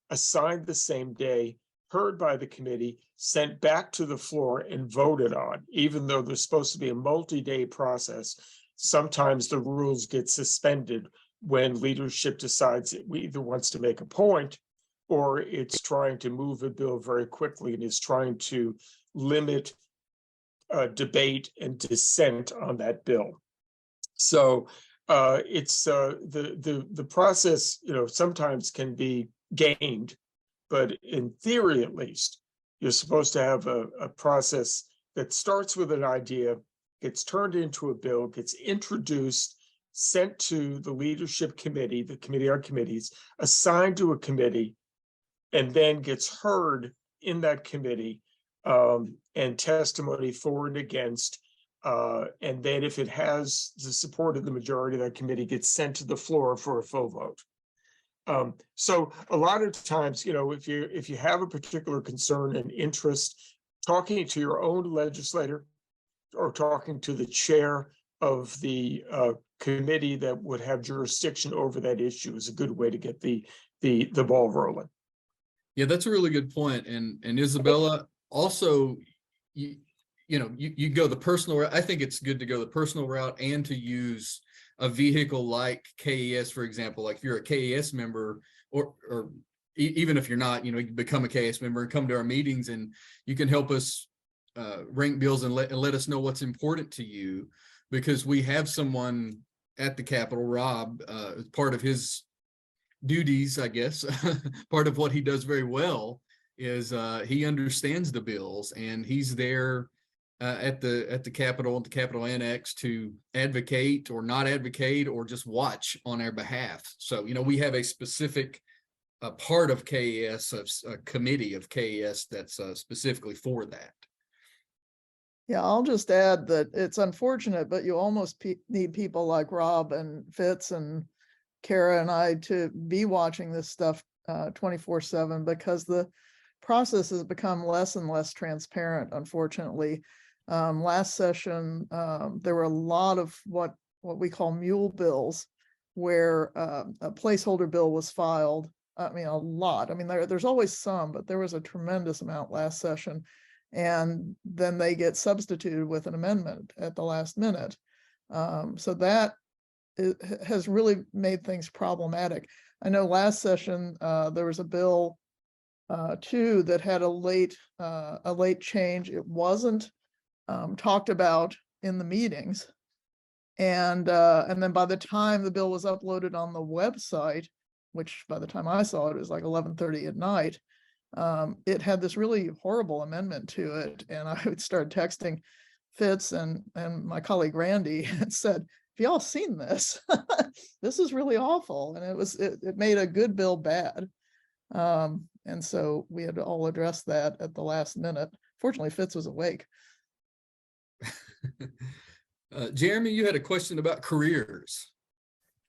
assigned the same day, heard by the committee, sent back to the floor and voted on, even though there's supposed to be a multi-day process. Sometimes the rules get suspended when leadership decides it either wants to make a point or it's trying to move a bill very quickly and is trying to limit debate and dissent on that bill. So it's the process, sometimes can be gamed, but in theory, at least, you're supposed to have a process that starts with an idea, gets turned into a bill, gets introduced, sent to the leadership committee, the Committee on Committees, assigned to a committee, and then gets heard in that committee, and testimony for and against. And then if it has the support of the majority of that committee, gets sent to the floor for a full vote. So a lot of times, if you have a particular concern and interest, talking to your own legislator or talking to the chair of the committee that would have jurisdiction over that issue is a good way to get the ball rolling. Yeah, that's a really good point. And Isabella, also, you go the personal route. I think it's good to go the personal route and to use a vehicle like KAS, for example. Like if you're a KAS member, or even if you're not, you can become a KAS member and come to our meetings, and you can help us rank bills and let us know what's important to you, because we have someone at the Capitol, Rob, part of his duties, I guess, part of what he does very well is he understands the bills, and he's there at the Capitol, the Capitol Annex, to advocate or not advocate or just watch on our behalf. So, we have a specific part of KAS, a committee of KAS that's specifically for that. Yeah, I'll just add that it's unfortunate, but you almost need people like Rob and Fitz and Kara and I to be watching this stuff 24/7, because the process has become less and less transparent, unfortunately. Last session, there were a lot of what we call mule bills, where a placeholder bill was filed. I mean, a lot. I mean, there's always some, but there was a tremendous amount last session. And then they get substituted with an amendment at the last minute. So that has really made things problematic. I know last session there was a bill too that had a late change. It wasn't talked about in the meetings, and then by the time the bill was uploaded on the website, which by the time I saw it was like 11:30 at night. It had this really horrible amendment to it, and I would start texting Fitz and my colleague Randy and said, "Have y'all seen this? This is really awful." And it made a good bill bad. And so we had to all address that at the last minute. Fortunately, Fitz was awake. Jeremy, you had a question about careers.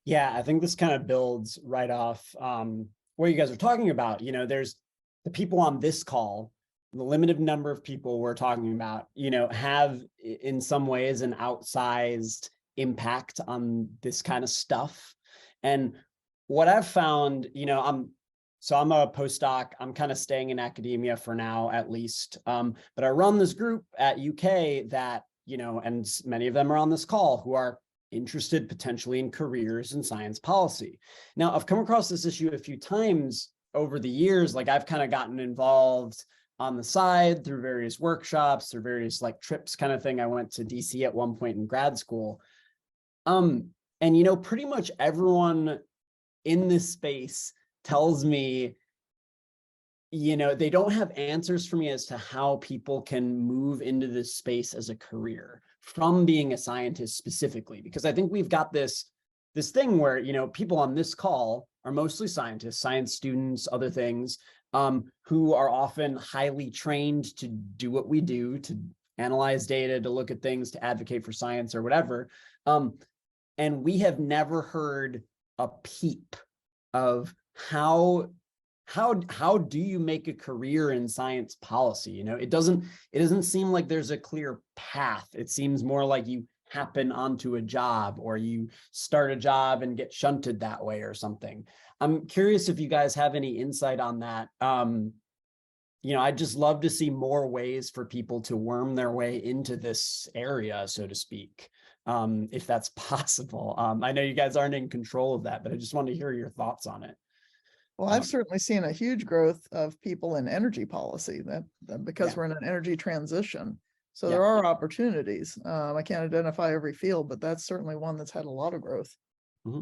Yeah, I think this kind of builds right off what you guys are talking about. You know, there's the people on this call, the limited number of people we're talking about, you know, have in some ways an outsized impact on this kind of stuff. And what I've found, you know, I'm a postdoc. I'm kind of staying in academia for now, at least. But I run this group at UK that, you know, and many of them are on this call who are interested potentially in careers in science policy. Now, I've come across this issue a few times over the years. Like, I've kind of gotten involved on the side through various workshops, through various like trips kind of thing. I went to DC at one point in grad school. And, you know, pretty much everyone in this space tells me, you know, they don't have answers for me as to how people can move into this space as a career from being a scientist specifically, because I think we've got this thing where, you know, people on this call are mostly scientists, science students, other things, who are often highly trained to do what we do, to analyze data, to look at things, to advocate for science or whatever. And we have never heard a peep of how do you make a career in science policy? You know, it doesn't seem like there's a clear path. It seems more like you happen onto a job, or you start a job and get shunted that way or something. I'm curious if you guys have any insight on that. You know, I'd just love to see more ways for people to worm their way into this area, so to speak, if that's possible. I know you guys aren't in control of that, but I just want to hear your thoughts on it. Well, I've certainly seen a huge growth of people in energy policy that because we're in an energy transition. So there are opportunities. I can't identify every field, but that's certainly one that's had a lot of growth. Mm-hmm.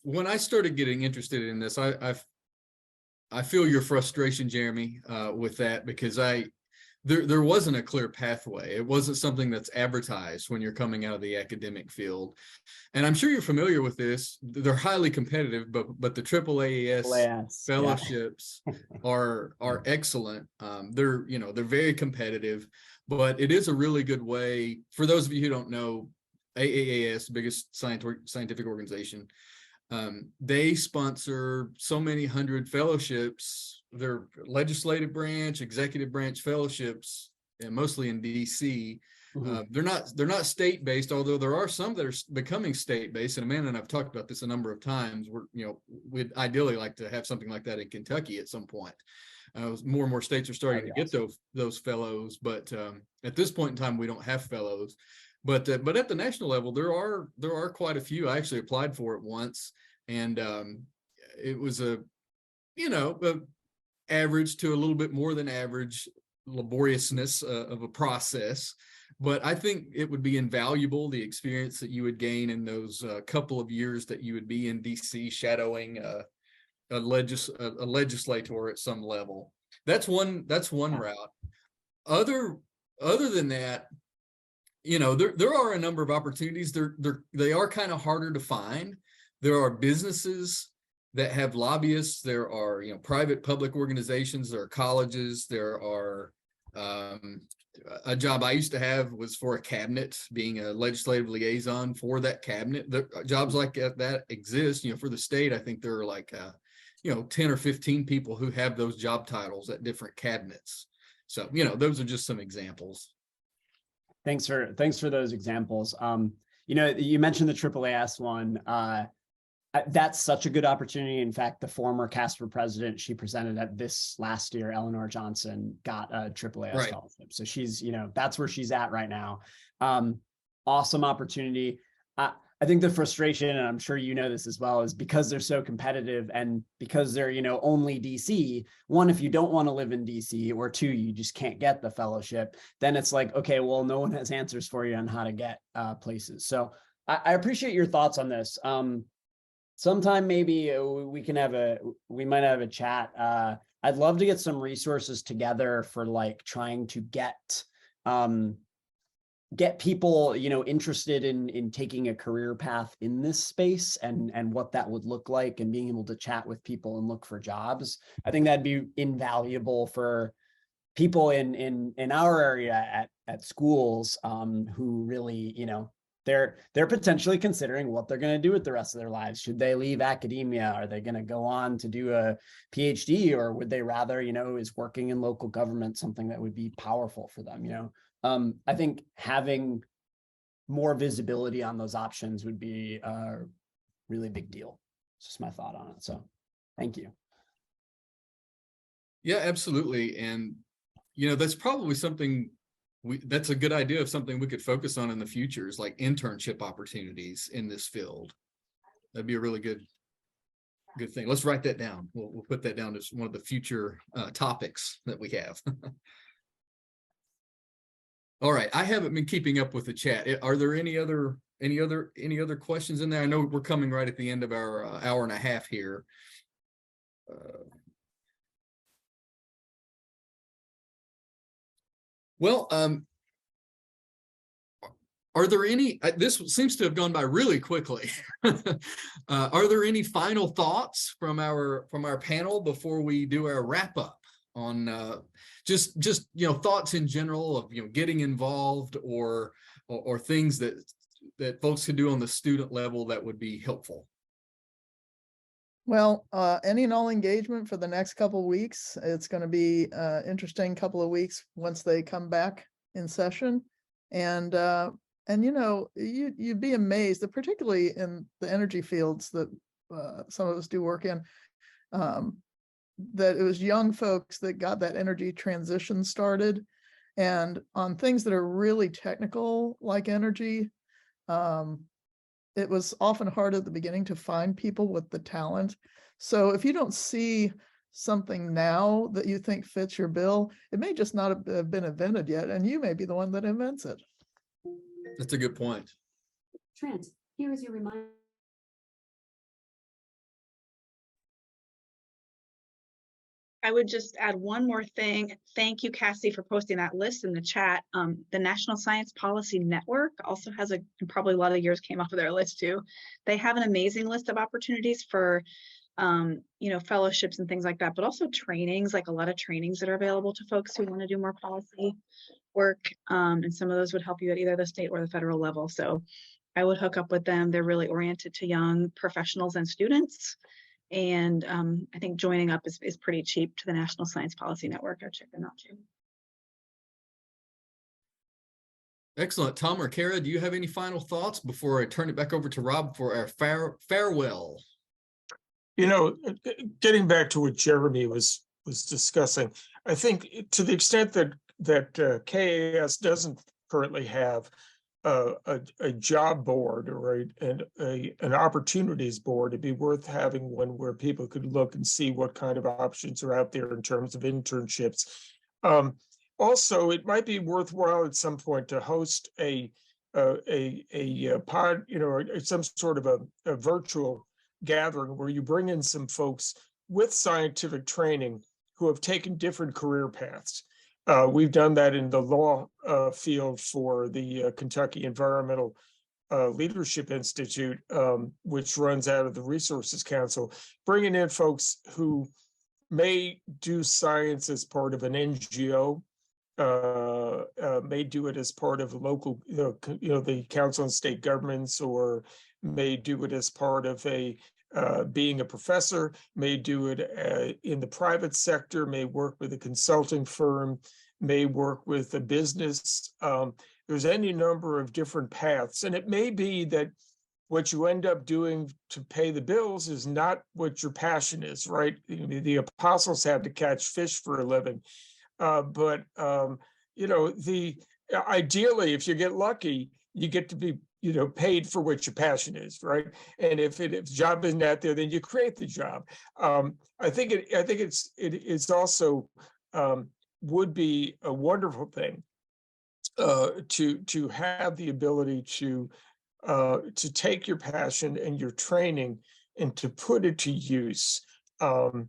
When I started getting interested in this, I feel your frustration, Jeremy, with that, because there wasn't a clear pathway. It wasn't something that's advertised when you're coming out of the academic field. And I'm sure you're familiar with this. They're highly competitive, but the AAAS fellowships are excellent. They're very competitive, but it is a really good way. For those of you who don't know, AAAS, biggest scientific organization, they sponsor so many hundred fellowships. They're legislative branch, executive branch fellowships, and mosely in DC. Mm-hmm. They're not state-based, although there are some that are becoming state-based. And Amanda and I've talked about this a number of times. We'd ideally like to have something like that in Kentucky at some point. More and more states are starting to get those fellows, but at this point in time, we don't have fellows. But at the national level, there are quite a few. I actually applied for it once, and it was a average to a little bit more than average laboriousness of a process. But I think it would be invaluable, the experience that you would gain in those couple of years that you would be in DC shadowing a legislator at some level. That's one route. Other than that, you know, there are a number of opportunities. They are kind of harder to find. There are businesses that have lobbyists. There are, private public organizations. There are colleges. There are a job I used to have was for a cabinet, being a legislative liaison for that cabinet. Jobs like that exist. For the state, I think there are like 10 or 15 people who have those job titles at different cabinets. So those are just some examples. Thanks for those examples. You mentioned the AAAS one. That's such a good opportunity. In fact, the former KAS for president, she presented at this last year, Eleanor Johnson, got a AAAS fellowship. So she's, that's where she's at right now. Awesome opportunity. I think the frustration, and I'm sure you know this as well, is because they're so competitive and because they're, only DC. One, if you don't want to live in DC, or two, you just can't get the fellowship, then it's like, okay, well, no one has answers for you on how to get places. So I appreciate your thoughts on this. sometime maybe we might have a chat. I'd love to get some resources together for like trying to get people, interested in taking a career path in this space and what that would look like, and being able to chat with people and look for jobs. I think that'd be invaluable for people in our area at schools who really, they're potentially considering what they're going to do with the rest of their lives. Should they leave academia? Are they going to go on to do a PhD, or would they rather, is working in local government something that would be powerful for them? I think having more visibility on those options would be a really big deal. It's just my thought on it. So thank you. Yeah, absolutely. And, that's probably something that's a good idea of something we could focus on in the future, is like internship opportunities in this field. That'd be a really good thing. Let's write that down. We'll put that down as one of the future topics that we have. All right. I haven't been keeping up with the chat. Are there any other questions in there? I know we're coming right at the end of our hour and a half here. Well, are there any, this seems to have gone by really quickly. Are there any final thoughts from our panel before we do our wrap up on just thoughts in general of getting involved or things that folks can do on the student level that would be helpful? Well, any and all engagement for the next couple of weeks. It's going to be interesting couple of weeks once they come back in session. And you'd be amazed that particularly in the energy fields that some of us do work in, that it was young folks that got that energy transition started. And on things that are really technical, like energy, it was often hard at the beginning to find people with the talent. So if you don't see something now that you think fits your bill, it may just not have been invented yet, and you may be the one that invents it. That's a good point. Trent, here is your reminder. I would just add one more thing. Thank you, Cassie, for posting that list in the chat. The National Science Policy Network also has and probably a lot of yours came off of their list too. They have an amazing list of opportunities for, fellowships and things like that, but also trainings, like a lot of trainings that are available to folks who want to do more policy work. And some of those would help you at either the state or the federal level. So I would hook up with them. They're really oriented to young professionals and students. And I think joining up is pretty cheap to the National Science Policy Network. I'll check them out too. Excellent. Tom or Kara, do you have any final thoughts before I turn it back over to Rob for our farewell? Getting back to what Jeremy was discussing, I think to the extent that KAS doesn't currently have a job board or an opportunities board, it'd be worth having one where people could look and see what kind of options are out there in terms of internships. Also, it might be worthwhile at some point to host a pod, some sort of a virtual gathering where you bring in some folks with scientific training who have taken different career paths. We've done that in the law field for the Kentucky Environmental Leadership Institute, which runs out of the Resources Council, bringing in folks who may do science as part of an NGO, may do it as part of a local, the Council on State Governments, or may do it as part of being a professor, may do it in the private sector, may work with a consulting firm, may work with a business. There's any number of different paths. And it may be that what you end up doing to pay the bills is not what your passion is, right? The apostles had to catch fish for a living. Ideally, if you get lucky, you get to be paid for what your passion is, right? And if the job isn't out there, then you create the job. I think it's also would be a wonderful thing to have the ability to take your passion and your training and to put it to use. And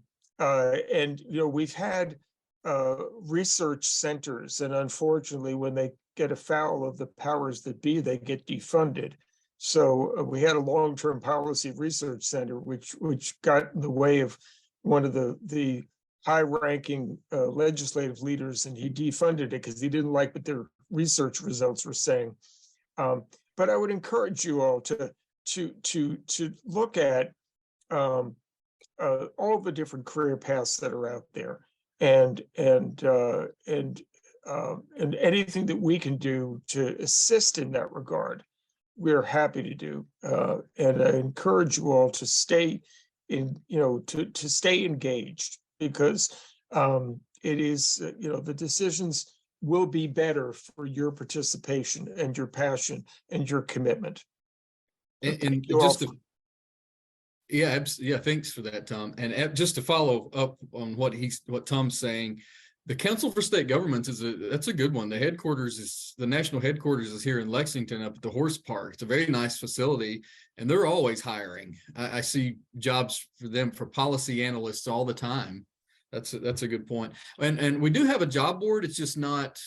we've had research centers, and unfortunately, when they get afoul of the powers that be, they get defunded. So we had a long-term policy research center, which got in the way of one of the high-ranking legislative leaders, and he defunded it because he didn't like what their research results were saying. But I would encourage you all to look at all the different career paths that are out there, and anything that we can do to assist in that regard, we're happy to do. And I encourage you all to stay to stay engaged, because it is, the decisions will be better for your participation and your passion and your commitment. And just to, yeah, thanks for that, Tom. And just to follow up on what Tom's saying, the Council for State Governments that's a good one. The national headquarters is here in Lexington up at the Horse Park. It's a very nice facility, and they're always hiring. I see jobs for them for policy analysts all the time. That's a good point. And we do have a job board. It's just not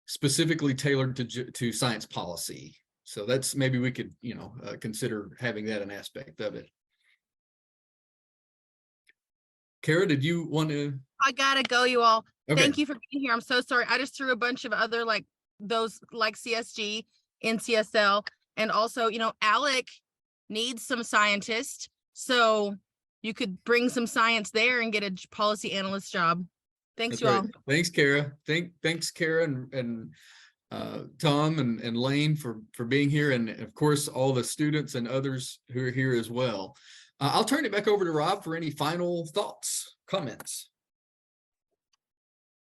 specifically tailored to science policy. So that's, maybe we could, consider having that an aspect of it. Kara, did you want to? I gotta go, you all. Okay. Thank you for being here. I'm so sorry. I just threw a bunch of other those CSG, NCSL, and also, ALEC needs some scientists. So you could bring some science there and get a policy analyst job. Thanks, That's you all. right. Thanks, Kara. Thanks, Kara and Tom and Lane for being here, and of course all the students and others who are here as well. I'll turn it back over to Rob for any final thoughts, comments.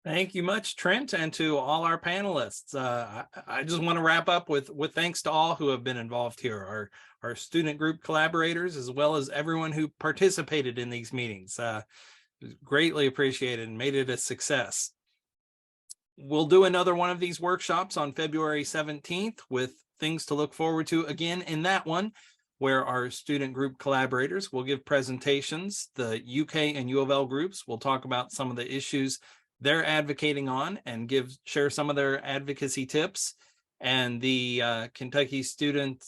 Thank you much, Trent, and to all our panelists. I just want to wrap up with thanks to all who have been involved here, our student group collaborators, as well as everyone who participated in these meetings. Greatly appreciated and made it a success. We'll do another one of these workshops on February 17th with things to look forward to again in that one, where our student group collaborators will give presentations. The UK and UofL groups will talk about some of the issues they're advocating on and share some of their advocacy tips. And the Kentucky Student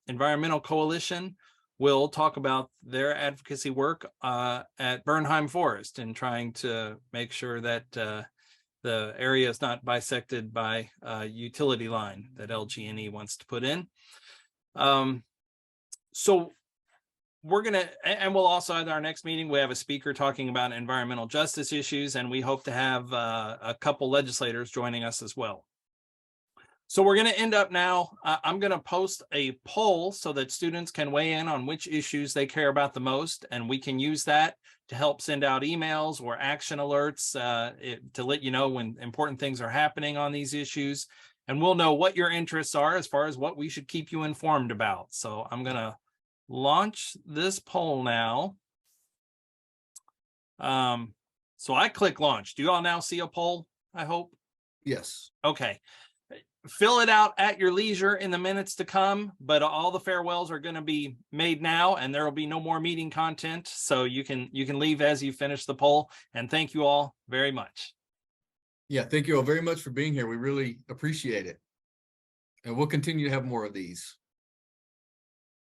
Environmental Coalition will talk about their advocacy work at Bernheim Forest and trying to make sure that the area is not bisected by a utility line that LG&E wants to put in. So we're and we'll also at our next meeting, we have a speaker talking about environmental justice issues, and we hope to have a couple legislators joining us as well. So we're going to end up now. I'm going to post a poll so that students can weigh in on which issues they care about the most, and we can use that to help send out emails or action alerts to let you know when important things are happening on these issues. And we'll know what your interests are as far as what we should keep you informed about. So I'm going to launch this poll now. So I click launch. Do you all now see a poll, I hope? Yes. Okay. Fill it out at your leisure in the minutes to come, but all the farewells are going to be made now, and there will be no more meeting content. So you can leave as you finish the poll. And thank you all very much. Yeah, thank you all very much for being here. We really appreciate it. And we'll continue to have more of these.